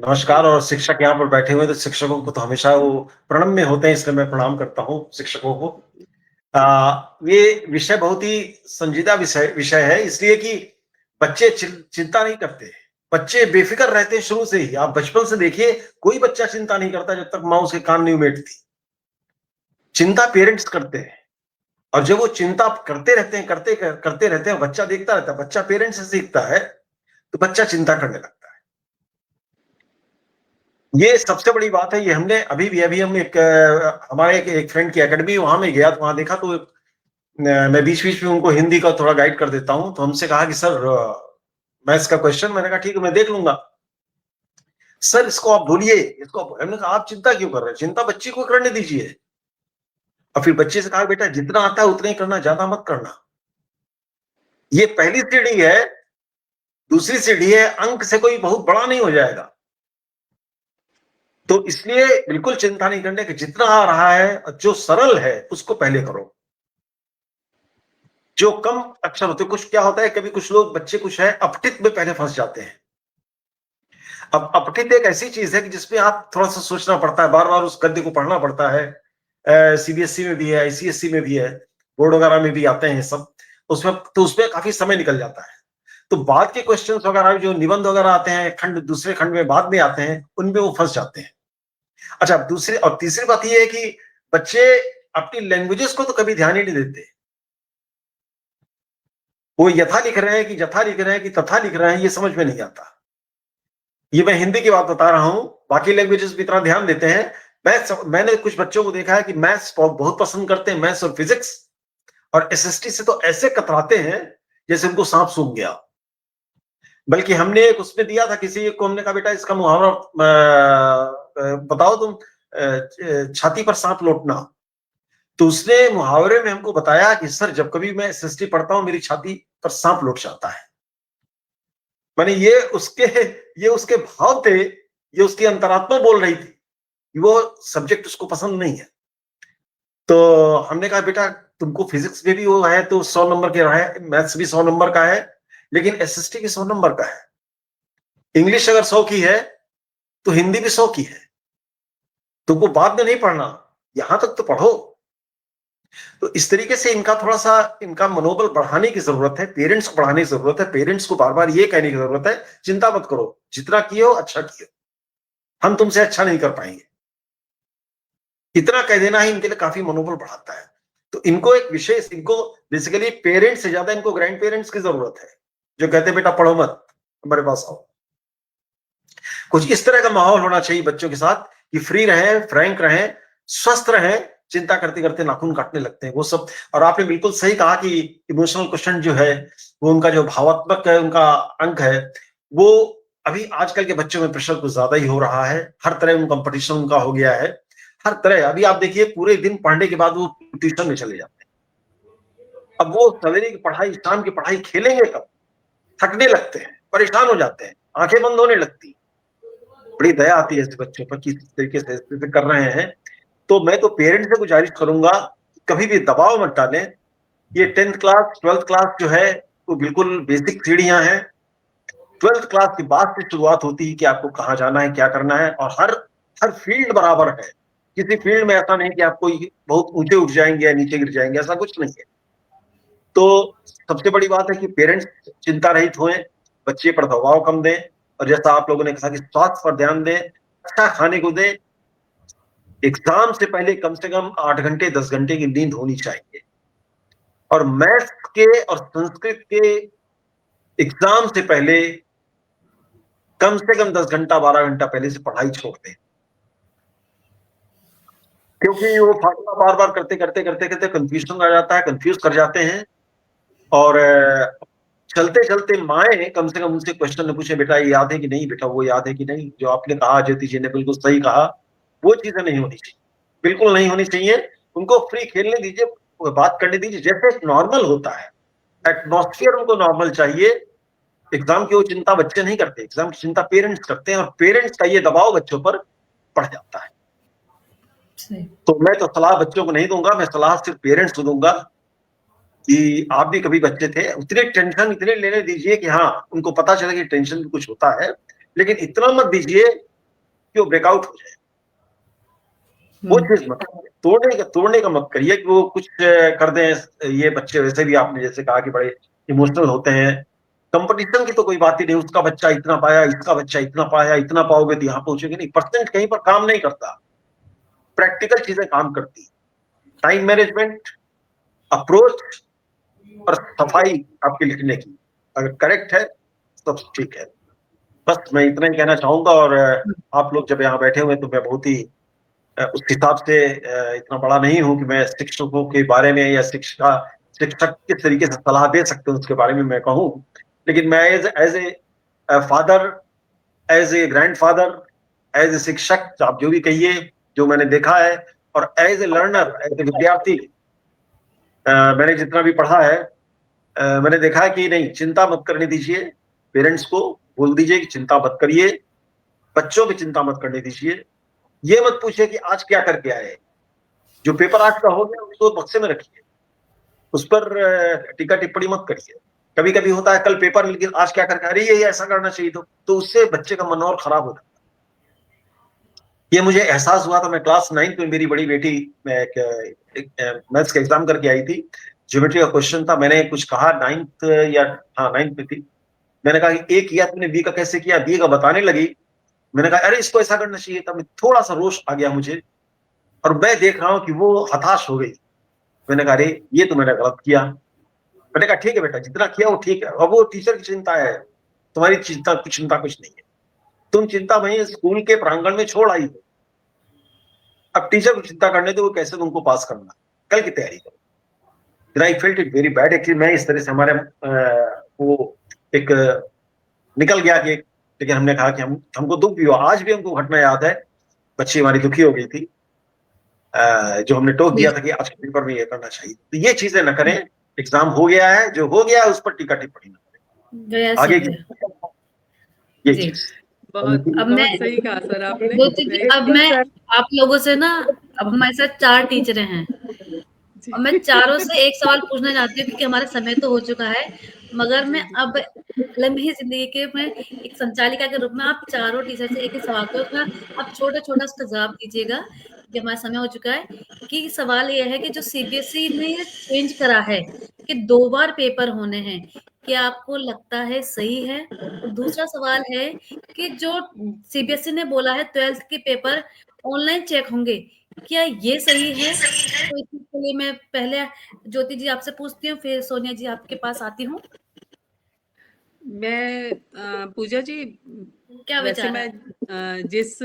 नमस्कार। और शिक्षक यहाँ पर बैठे हुए हैं, तो शिक्षकों को तो हमेशा वो प्रणम्य होते हैं, इसलिए मैं प्रणाम करता हूँ शिक्षकों को। ये विषय बहुत ही संजीदा विषय है, इसलिए कि बच्चे चिंता नहीं करते, बच्चे बेफिक्र रहते हैं शुरू से ही। आप बचपन से देखिए, कोई बच्चा चिंता नहीं करता जब तक माँ उसके कान नहीं उमेटती। चिंता पेरेंट्स करते हैं, और जब वो चिंता करते रहते हैं, करते रहते हैं, बच्चा देखता रहता है, बच्चा पेरेंट्स से सीखता है, तो बच्चा चिंता करने लगता है। ये सबसे बड़ी बात है। ये हमने अभी हम एक हमारे एक फ्रेंड की एकेडमी, वहां में गया, तो वहां देखा, तो मैं बीच बीच में उनको हिंदी का थोड़ा गाइड कर देता हूं। तो हमसे कहा कि सर मैथ्स का क्वेश्चन, मैंने कहा ठीक है मैं देख लूंगा। सर इसको आप भूलिए, इसको हमने कहा आप चिंता क्यों कर रहे हैं, चिंता बच्ची को करने दीजिए। और फिर बच्चे से कहा बेटा जितना आता है उतना ही करना, ज्यादा मत करना। ये पहली सीढ़ी है। दूसरी सीढ़ी है, अंक से कोई बहुत बड़ा नहीं हो जाएगा। तो इसलिए बिल्कुल चिंता नहीं करने कि जितना आ रहा है, जो सरल है उसको पहले करो। जो कम अक्षर होते, कुछ क्या होता है, कभी कुछ लोग बच्चे कुछ है अपठित में पहले फंस जाते हैं। अब अपठित एक ऐसी चीज है कि जिसमें आप थोड़ा सा सोचना पड़ता है, बार बार उस गद्य को पढ़ना पड़ता है। CBSE में भी है, ICSE में भी है, बोर्ड वगैरह में भी आते हैं सब, उसमें काफी समय निकल जाता है। तो बाद के क्वेश्चंस वगैरह जो निबंध वगैरह आते हैं, दूसरे खंड में बाद में आते हैं, उनमें वो फंस जाते हैं। अच्छा, दूसरी और तीसरी बात ये है कि बच्चे अपनी लैंग्वेजेस को तो कभी ध्यान ही नहीं देते। वो यथा लिख रहे हैं कि जथा लिख रहे हैं कि तथा लिख रहे हैं, ये समझ में नहीं आता। ये मैं हिंदी की बात बता रहा हूं, बाकी लैंग्वेजेस भी इतना ध्यान देते हैं। मैंने कुछ बच्चों को देखा है कि मैथ्स बहुत पसंद करते हैं, मैथ्स और फिजिक्स, और SST से तो ऐसे कतराते हैं जैसे उनको सांप सूंघ गया। बल्कि हमने एक उसमें दिया था, किसी को हमने कहा बेटा इसका मुहावरा बताओ तुम, छाती पर सांप लौटना। तो उसने मुहावरे में हमको बताया कि सर जब कभी मैं SST पढ़ता हूं, मेरी छाती पर सांप लौट जाता है। माने ये उसके भाव थे, ये उसकी अंतरात्मा बोल रही थी, वो सब्जेक्ट उसको पसंद नहीं है। तो हमने कहा बेटा तुमको फिजिक्स में भी वो है तो 100 नंबर के रहा है, मैथ्स भी 100 नंबर का है, लेकिन एसएसटी भी 100 नंबर का है। इंग्लिश अगर 100 की है तो हिंदी भी 100 की है। तुमको बाद में नहीं पढ़ना, यहां तक तो पढ़ो। तो इस तरीके से इनका मनोबल बढ़ाने की जरूरत है, पेरेंट्स को बढ़ाने की जरूरत है। पेरेंट्स को बार बार ये कहने की जरूरत है, चिंता मत करो, जितना किए हो अच्छा किए, हम तुमसे अच्छा नहीं कर पाएंगे। इतना कह देना ही इनके लिए काफी मनोबल बढ़ाता है। तो इनको बेसिकली पेरेंट्स से ज्यादा इनको ग्रैंड पेरेंट्स की जरूरत है, जो कहते हैं बेटा पढ़ो मत, हमारे पास आओ। कुछ इस तरह का माहौल होना चाहिए बच्चों के साथ कि फ्री रहें, फ्रैंक रहें, स्वस्थ रहें। चिंता करते करते नाखून काटने लगते हैं वो सब। और आपने बिल्कुल सही कहा कि इमोशनल क्वेश्चन जो है वो उनका जो भावात्मक है, उनका अंक है, वो अभी आजकल के बच्चों में प्रेशर कुछ ज्यादा ही हो रहा है। हर तरह का कंपटीशन उनका हो गया है, हर तरह। अभी आप देखिए पूरे दिन पढ़ने के बाद वो ट्यूशन में चले जाते हैं। अब वो सवेरे की पढ़ाई, शाम की पढ़ाई खेलेंगे कब? थकने लगते हैं, परेशान हो जाते हैं, आंखें बंद होने लगती। बड़ी दया आती है ऐसे बच्चों पर किस तरीके से कर रहे हैं। तो मैं तो पेरेंट्स से गुजारिश करूंगा, कभी भी दबाव मत डालें। ये 10th क्लास 12th क्लास जो है वो बिल्कुल बेसिक सीढ़ियां हैं। 12th क्लास के बाद से शुरुआत होती है कि आपको कहाँ जाना है, क्या करना है। और हर फील्ड बराबर है, किसी फील्ड में ऐसा नहीं कि आप कोई बहुत ऊंचे उठ जाएंगे या नीचे गिर जाएंगे, ऐसा कुछ नहीं है। तो सबसे बड़ी बात है कि पेरेंट्स चिंता रहित हों, बच्चे पर दबाव कम दें, और जैसा आप लोगों ने कहा कि स्वास्थ्य पर ध्यान दें, अच्छा खाने को दें। एग्जाम से पहले कम से कम 8 घंटे 10 घंटे की नींद होनी चाहिए। और मैथ्स के और संस्कृत के एग्जाम से पहले कम से कम 10 घंटा 12 घंटा पहले से पढ़ाई छोड़ दें, क्योंकि वो फार्मूला बार बार करते करते कंफ्यूजन आ जाता है, कंफ्यूज कर जाते हैं। और चलते चलते माए कम से कम उनसे क्वेश्चन न पूछे, बेटा ये याद है कि नहीं, बेटा वो याद है कि नहीं। जो आपने कहा ज्योति जी ने बिल्कुल सही कहा, वो चीजें नहीं होनी चाहिए, बिल्कुल नहीं होनी चाहिए। उनको फ्री खेलने दीजिए, बात करने दीजिए जैसे नॉर्मल होता है। एटमॉस्फेयर उनको नॉर्मल चाहिए। एग्जाम की वो चिंता बच्चे नहीं करते, एग्जाम की चिंता पेरेंट्स करते हैं, और पेरेंट्स का ये दबाव बच्चों पर पड़ जाता है। तो मैं तो सलाह बच्चों को नहीं दूंगा, मैं सलाह सिर्फ पेरेंट्स को दूंगा कि आप भी कभी बच्चे थे, उतने टेंशन इतने लेने दीजिए कि हाँ उनको पता चले कि टेंशन भी कुछ होता है, लेकिन इतना मत दीजिए कि वो ब्रेकआउट हो जाए। वो चीज मत तोड़ने का मत करिए कि वो कुछ कर दें। ये बच्चे वैसे भी आपने जैसे कहा कि बड़े इमोशनल होते हैं। कंपटीशन की तो कोई बात ही नहीं, उसका बच्चा इतना पाया, इसका बच्चा इतना पाया, इतना पाओगे तो यहाँ पहुंचोगे नहीं। परसेंट कहीं पर काम नहीं करता, प्रैक्टिकल चीजें काम करती। टाइम मैनेजमेंट, अप्रोच और सफाई आपके लिखने की अगर करेक्ट है सब ठीक है। बस मैं इतना ही कहना चाहूंगा। और आप लोग जब यहाँ बैठे हुए तो मैं बहुत ही उस हिसाब से इतना बड़ा नहीं हूं कि मैं शिक्षकों के बारे में या शिक्षक किस तरीके से सलाह दे सकते हैं उसके बारे में मैं कहूँ। लेकिन मैं as a father, as a grandfather, as a शिक्षक, आप जो भी कहिए, जो मैंने देखा है, और as a learner, as a विद्यार्थी, मैंने जितना भी पढ़ा है, मैंने देखा है कि नहीं, चिंता मत करने दीजिए। पेरेंट्स को बोल दीजिए कि चिंता मत करिए, बच्चों की चिंता मत करने दीजिए। ये मत पूछिए कि आज क्या करके आए, जो पेपर आज का हो गया उसको बक्से में रखिए, उस पर टीका टिप्पणी मत करिए। कभी कभी होता है कल पेपर, लेकिन आज क्या करके आ रही है, ये ऐसा करना चाहिए, तो उससे बच्चे का मन और खराब हो जाता है। ये मुझे एहसास हुआ था, मैं क्लास 9th में, मेरी बड़ी बेटी मैथ्स का एग्जाम करके आई थी, ज्योमेट्री का क्वेश्चन था। मैंने कुछ कहा 9th में थी, मैंने कहा कि ए किया तुमने, बी का कैसे किया, बी का बताने लगी। मैंने कहा अरे इसको ऐसा करना चाहिए था। थोड़ा सा रोष आ गया मुझे, और मैं देख रहा हूं कि वो हताश हो गई। मैंने कहा अरे ये तो मैंने गलत किया। मैंने कहा ठीक है बेटा, जितना किया वो ठीक है। अब वो टीचर की चिंता है, तुम्हारी चिंता कुछ नहीं है। तुम चिंता वहीं स्कूल के प्रांगण में छोड़ आई हो, अब टीचर को चिंता करने दो, वो कैसे तुमको पास करना, कल की तैयारी करो। I felt it very bad. Actually मैं इस तरह से हमारे वो एक निकल गया कि, लेकिन हमने कहा कि हमको दुख भी हुआ। आज भी हमको घटना याद है, बच्ची हमारी दुखी हो गई थी, जो हमने टोक दिया था कि आज के पेपर में ये करना चाहिए। तो ये चीजें न करें। एग्जाम हो गया है, जो हो गया है उस पर टीका टिप्पणी न करें। आगे ये चीज बहुत सही कहा सर आपने। अब मैं आप लोगों से ना, अब हमारे साथ 4 टीचरें हैं, जी। और मैं चारों से एक सवाल पूछना चाहती हूँ क्योंकि हमारा समय तो हो चुका है, मगर मैं अब लम्ही ज़िंदगी के मैं एक संचालिका के रूप में आप चारों टीचर से एक ही सवाल करूँ, उसमें आप छोटा-छोटा उसका जवाब दीजिएगा, कि हमारा समय हो चुका है, कि सवाल ये है कि जो सीबीएसई ने चेंज करा है कि 2 बार पेपर होने हैं, क्या आपको लगता है सही है? और दूसरा सवाल है कि जो सीबीएसई ने बोला है 12th के पेपर ऑनलाइन चेक होंगे, क्या ये सही है? तो इसके लिए मैं पहले ज्योति जी आपसे पूछती हूँ, फिर सोनिया जी आपके पास आती हूँ। मैं पूजा जी, क्या वैसे विचार मैं है? जिस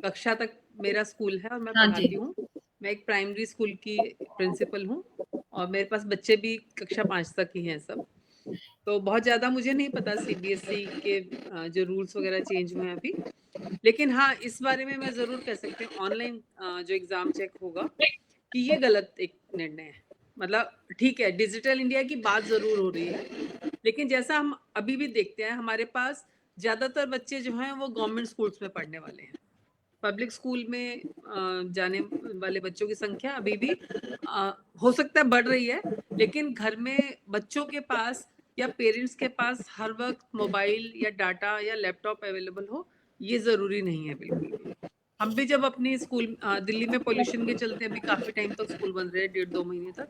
कक्षा तक मेरा स्कूल है और मैं हाँ पढ़ाती जी। हूँ, मैं एक प्राइमरी स्कूल की प्रिंसिपल हूँ और मेरे पास बच्चे भी कक्षा 5 तक ही हैं सब। तो बहुत ज़्यादा मुझे नहीं पता सीबीएसई के जो रूल्स वगैरह चेंज हुए हैं अभी। लेकिन हाँ, इस बारे में मैं ज़रूर कह सकती हूँ ऑनलाइन जो एग्ज़ाम चेक होगा कि ये गलत एक निर्णय है। मतलब ठीक है, डिजिटल इंडिया की बात ज़रूर हो रही है, लेकिन जैसा हम अभी भी देखते हैं, हमारे पास ज़्यादातर बच्चे जो हैं वो गवर्नमेंट स्कूल्स में पढ़ने वाले हैं। पब्लिक स्कूल में जाने वाले बच्चों की संख्या अभी भी हो सकता है बढ़ रही है, लेकिन घर में बच्चों के पास या पेरेंट्स के पास हर वक्त मोबाइल या डाटा या लैपटॉप अवेलेबल हो, ये ज़रूरी नहीं है बिल्कुल भी। हम भी जब अपनी स्कूल दिल्ली में पॉल्यूशन के चलते अभी काफ़ी टाइम तक स्कूल बंद रहे, 1.5-2 महीने तक,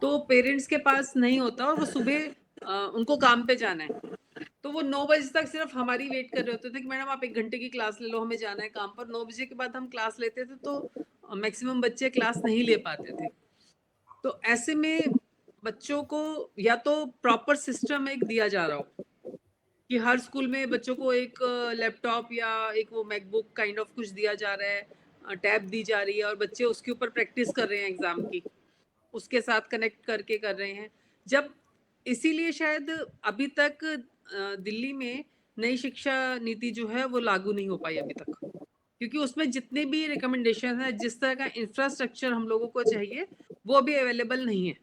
तो पेरेंट्स के पास नहीं होता और वो सुबह उनको काम पे जाना है, तो वो 9 बजे तक सिर्फ हमारी वेट कर रहे होते थे कि मैडम आप 1 घंटे की क्लास ले लो, हमें जाना है काम पर। 9 बजे के बाद हम क्लास लेते थे तो मैक्सिमम बच्चे क्लास नहीं ले पाते थे। तो ऐसे में बच्चों को या तो प्रॉपर सिस्टम एक दिया जा रहा हो कि हर स्कूल में बच्चों को एक लैपटॉप या एक वो मैकबुक काइंड ऑफ कुछ दिया जा रहा है, टैब दी जा रही है और बच्चे उसके ऊपर प्रैक्टिस कर रहे हैं एग्ज़ाम की, उसके साथ कनेक्ट करके कर रहे हैं। जब इसीलिए शायद अभी तक दिल्ली में नई शिक्षा नीति जो है वो लागू नहीं हो पाई अभी तक, क्योंकि उसमें जितने भी रिकमेंडेशन है, जिस तरह का इंफ्रास्ट्रक्चर हम लोगों को चाहिए, वो अभी अवेलेबल नहीं है।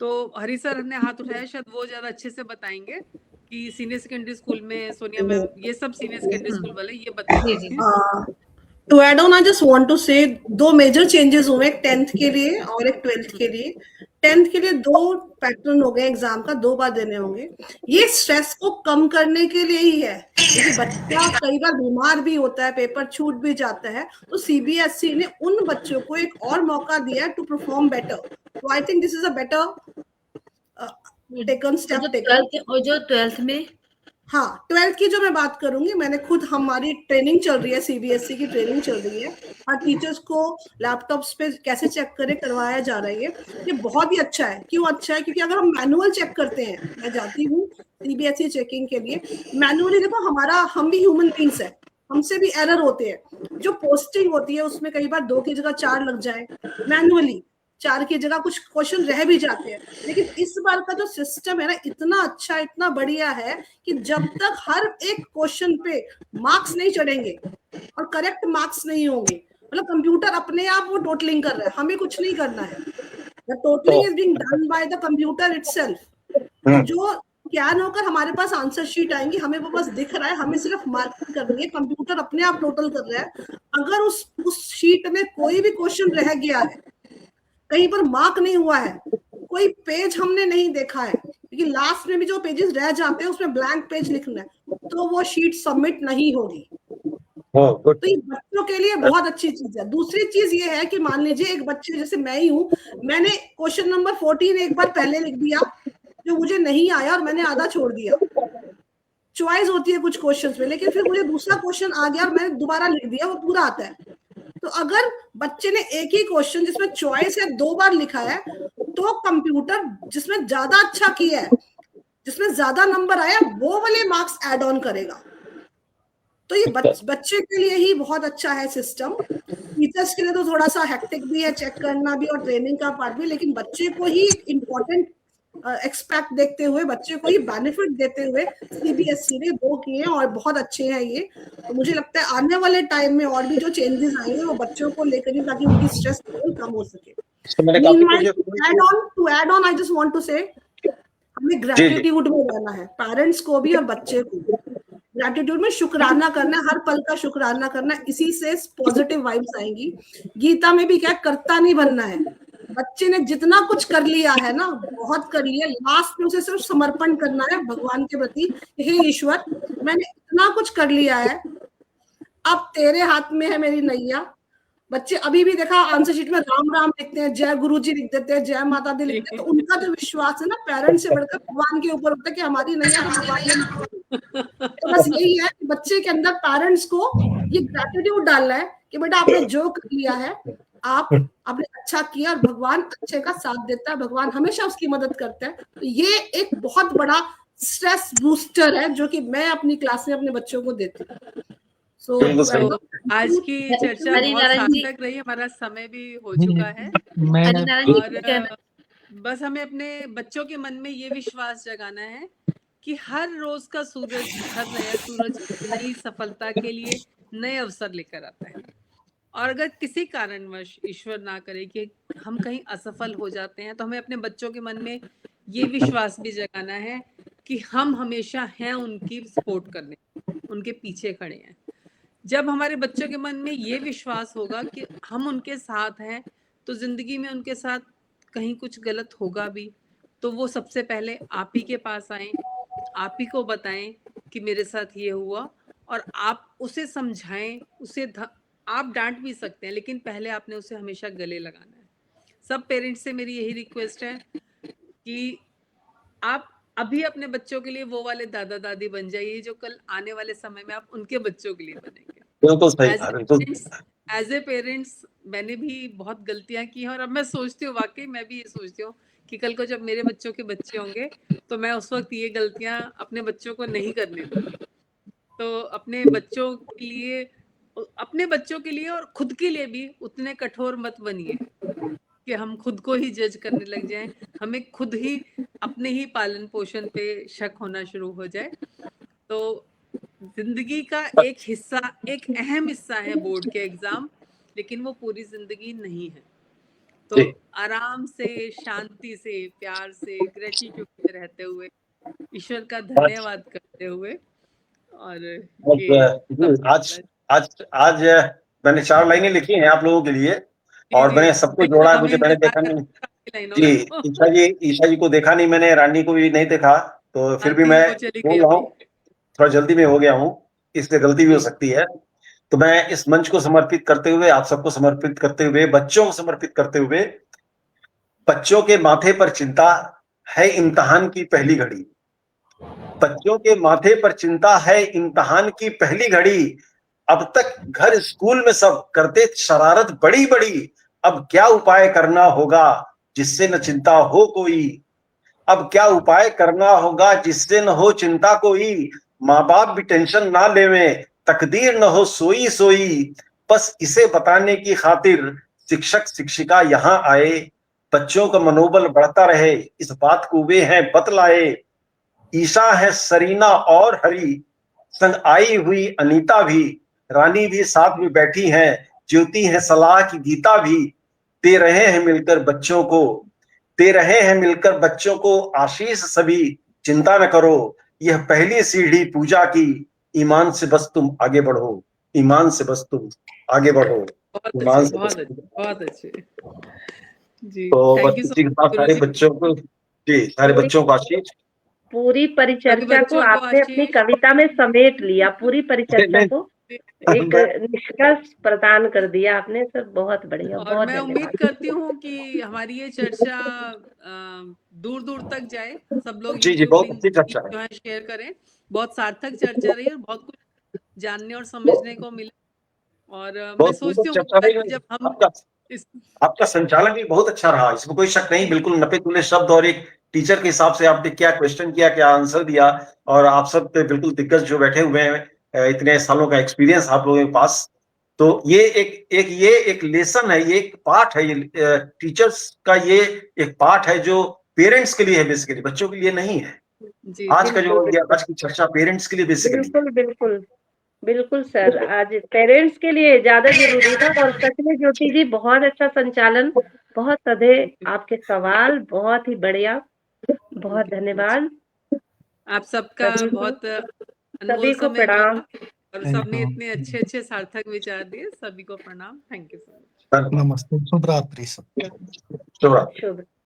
तो हरी सर ने हाथ उठाया, शायद वो ज़्यादा अच्छे से बताएंगे कि सीनियर सेकेंडरी स्कूल में सोनिया मैम, ये सब सीनियर सेकेंडरी स्कूल वाले ये बता जी, सकते जी। हैं। To add on, I just want to say 2 major changes हुए, एक 10th के लिए और एक 12th के लिए। 10th के लिए 2 पैटर्न हो गए एग्जाम का, 2 बार देने होंगे। ये स्ट्रेस को कम करने के लिए ही है, क्योंकि बच्चा कई बार बीमार भी होता है, पेपर छूट भी जाता है, तो सीबीएसई ने उन बच्चों को एक और मौका दिया है टू परफॉर्म बेटर। तो I think this is a better taken step taken. और जो 12th में, हाँ, 12th की जो मैं बात करूंगी, मैंने खुद, हमारी ट्रेनिंग चल रही है, सीबीएसई की ट्रेनिंग चल रही है, और टीचर्स को लैपटॉप्स पे कैसे चेक करें करवाया जा रहा है। ये बहुत ही अच्छा है। क्यों अच्छा है? क्योंकि अगर हम मैनुअल चेक करते हैं, मैं जाती हूँ सीबीएसई चेकिंग के लिए मैनुअली, देखो हम भी ह्यूमन बींग्स है, हमसे भी एरर होते हैं। जो पोस्टिंग होती है उसमें कई बार 2 की जगह 4 लग जाए, मैनुअली 4 की जगह कुछ क्वेश्चन रह भी जाते हैं। लेकिन इस बार का जो सिस्टम है ना, इतना अच्छा, इतना बढ़िया है कि जब तक हर एक क्वेश्चन पे मार्क्स नहीं चढ़ेंगे और करेक्ट मार्क्स नहीं होंगे, मतलब कंप्यूटर अपने आप वो टोटलिंग कर रहा है, हमें कुछ नहीं करना है। The totalling is being done by the computer itself. तो जो स्कैन होकर हमारे पास आंसर शीट आएंगी, हमें वो बस दिख रहा है, हमें सिर्फ मार्किंग करनी है, कंप्यूटर अपने आप टोटल कर रहा है। अगर उस शीट में कोई भी क्वेश्चन रह गया है, कहीं पर मार्क नहीं हुआ है, कोई पेज हमने नहीं देखा है, क्योंकि लास्ट में भी जो पेजेस रह जाते हैं उसमें ब्लैंक पेज लिखना है, तो वो शीट सबमिट नहीं होगी। तो ये बच्चों के लिए बहुत अच्छी चीज है। दूसरी चीज ये है कि मान लीजिए एक बच्चे, जैसे मैं ही हूँ, मैंने क्वेश्चन नंबर 14 एक बार पहले लिख दिया, जो मुझे नहीं आया और मैंने आधा छोड़ दिया। चॉइस होती है कुछ क्वेश्चंस में, लेकिन फिर मुझे दूसरा क्वेश्चन आ गया और मैंने दोबारा लिख दिया, वो पूरा आता है। तो अगर बच्चे ने एक ही क्वेश्चन जिसमें चॉइस है 2 बार लिखा है, तो कंप्यूटर जिसमें ज्यादा अच्छा किया है, जिसमें ज्यादा नंबर आया, वो वाले मार्क्स ऐड ऑन करेगा। तो ये बच्चे के लिए ही बहुत अच्छा है सिस्टम। टीचर्स के लिए तो थोड़ा सा हेक्टिक भी है, चेक करना भी और ट्रेनिंग का पार्ट भी, लेकिन बच्चे को ही इम्पोर्टेंट एक्सपेक्ट देखते हुए, बच्चे को ही बेनिफिट देते हुए सीबीएसई ने 2 किए और बहुत अच्छे हैं ये। तो मुझे लगता है आने वाले टाइम में और भी जो चेंजेस आएंगे वो बच्चों को लेकर ही, ताकि उनकी स्ट्रेस लेवल कम हो सके। Meanwhile, to add on, I just want to say, हमें ग्रेटिट्यूड में रहना है, पेरेंट्स को भी और बच्चे को। ग्रेटिट्यूड में शुक्राना करना, हर पल का शुक्राना करना, इसी से पॉजिटिव वाइब्स आएंगी। गीता में भी क्या, कर्ता नहीं बनना है, बच्चे ने जितना कुछ कर लिया है ना, बहुत कर लिया, लास्ट में उसे सिर्फ समर्पण करना है भगवान के प्रति। हे ईश्वर, मैंने इतना कुछ कर लिया है, अब तेरे हाथ में है मेरी नैया। बच्चे अभी भी देखा आंसर शीट में राम राम लिखते हैं, जय गुरु जी लिख देते हैं, जय माता दी लिखते हैं। तो उनका जो विश्वास है ना पेरेंट्स से बढ़कर भगवान के ऊपर होता है कि हमारी नैया हम भगवान। तो बस यही है कि बच्चे के अंदर पेरेंट्स को ये ग्रेटिट्यूड डालना है कि बेटा आपने जो कर लिया है, आपने अच्छा किया, और भगवान अच्छे का साथ देता है, भगवान हमेशा उसकी मदद करता है। तो ये एक बहुत बड़ा स्ट्रेस बूस्टर है जो कि मैं अपनी क्लास में अपने बच्चों को देती हूँ। तो आज की चर्चा बहुत सार्थक रही, हमारा समय भी हो चुका है और बस हमें अपने बच्चों के मन में ये विश्वास जगाना है कि हर रोज का सूरज, हर नया सूरज नई सफलता के लिए नए अवसर लेकर आता है। और अगर किसी कारणवश ईश्वर ना करे कि हम कहीं असफल हो जाते हैं, तो हमें अपने बच्चों के मन में ये विश्वास भी जगाना है कि हम हमेशा हैं उनकी सपोर्ट करने, उनके पीछे खड़े हैं। जब हमारे बच्चों के मन में ये विश्वास होगा कि हम उनके साथ हैं, तो जिंदगी में उनके साथ कहीं कुछ गलत होगा भी तो वो सबसे पहले आप ही के पास आए, आप ही को बताएं कि मेरे साथ ये हुआ, और आप उसे समझाएं, उसे आप डांट भी सकते हैं, लेकिन पहले आपने उसे हमेशा गले लगाना है। सब पेरेंट्स से मेरी यही रिक्वेस्ट है कि आप अभी अपने बच्चों के लिए वो वाले दादा दादी बन जाइए जो कल आने वाले समय में आप उनके बच्चों के लिए बनेंगे। बिल्कुल सही। एज ए पेरेंट्स मैंने भी बहुत गलतियां की हैं, और अब मैं सोचती हूँ, वाकई मैं भी ये सोचती हूँ कि कल को जब मेरे बच्चों के बच्चे होंगे तो मैं उस वक्त ये गलतियां अपने बच्चों को नहीं करने दूंगी। तो अपने बच्चों के लिए और खुद के लिए भी उतने कठोर मत बनिए कि हम खुद को ही जज करने लग जाएं, हमें खुद ही अपने ही पालन पोषण पे शक होना शुरू हो जाए। तो जिंदगी का एक हिस्सा, एक अहम हिस्सा है बोर्ड के एग्जाम, लेकिन वो पूरी जिंदगी नहीं है। तो आराम से, शांति से, प्यार से, ग्रेटिट्यूड से रहते हुए, ईश्वर का धन्यवाद करते हुए, और आज मैंने 4 लाइनें लिखी हैं आप लोगों के लिए, और मैंने सबको जोड़ा है। मुझे मैंने देखा नहीं जी, ईशा जी को देखा नहीं मैंने, रानी को भी नहीं देखा, तो फिर भी मैं बोल रहा हूँ, थोड़ा जल्दी में हो गया हूँ, इसलिए गलती भी हो सकती है। तो मैं इस मंच को समर्पित करते हुए, आप सबको समर्पित करते हुए, बच्चों को समर्पित करते हुए, बच्चों के माथे पर चिंता है इम्तिहान की पहली घड़ी, बच्चों के माथे पर चिंता है इम्तिहान की पहली घड़ी। अब तक घर स्कूल में सब करते शरारत बड़ी बड़ी, अब क्या उपाय करना होगा जिससे न चिंता हो कोई, अब क्या उपाय करना होगा जिससे न हो चिंता कोई। माँ बाप भी टेंशन ना लेवे, तकदीर न हो सोई सोई, बस इसे बताने की खातिर शिक्षक शिक्षिका यहाँ आए, बच्चों का मनोबल बढ़ता रहे इस बात को वे हैं बतलाए। ईशा है सरीना और हरी, संग आई हुई अनीता भी, रानी भी साथ में बैठी हैं, ज्योति है सलाह की गीता भी, दे रहे हैं मिलकर बच्चों को, दे रहे हैं मिलकर बच्चों को आशीष सभी। चिंता न करो यह पहली सीढ़ी पूजा की, ईमान से बस तुम आगे बढ़ो, ईमान से बस तुम आगे बढ़ो, ईमान से बस। बहुत अच्छे जी, तो सारे बच्चों को जी, सारे बच्चों को आशीष। पूरी परिचर्चा को आपने अपनी कविता में समेट लिया, पूरी परिचर्चा को एक निष्कर्ष प्रदान कर दिया आपने सर, बहुत बढ़िया। और मैं उम्मीद करती हूँ कि हमारी ये चर्चा दूर दूर तक जाए, सब लोग जी, बहुत अच्छी चर्चा जो है शेयर करें। बहुत सार्थक चर्चा रही और बहुत कुछ जानने और समझने को मिला। और मैं सोचती हूँ जब हम आपका संचालन भी बहुत अच्छा रहा, इसमें कोई शक नहीं, बिल्कुल नपे तुले शब्द, और एक टीचर के हिसाब से आपने क्या क्वेश्चन किया, क्या आंसर दिया, और आप सब बिल्कुल दिग्गज जो बैठे हुए हैं, इतने सालों का एक्सपीरियंस आप लोगों के पास। तो ये एक लेसन है, ये एक पार्ट है, ये टीचर्स का ये एक पार्ट है जो पेरेंट्स के लिए है, बेसिकली बच्चों के लिए नहीं है। आज का जो आज की चर्चा पेरेंट्स के लिए बेसिकली। बिल्कुल बिल्कुल सर, आज पेरेंट्स के लिए ज्यादा जरूरी था। और सच में ज्योति जी बहुत अच्छा संचालन, बहुत सधे आपके सवाल, बहुत ही बढ़िया, बहुत धन्यवाद। आप सबका बहुत सभी को प्रणाम, और सबने इतने अच्छे सार्थक विचार दिए, सभी को प्रणाम। Thank you so much. नमस्ते, शुभ रात्रि सब। शुभ रात्रि। शुभ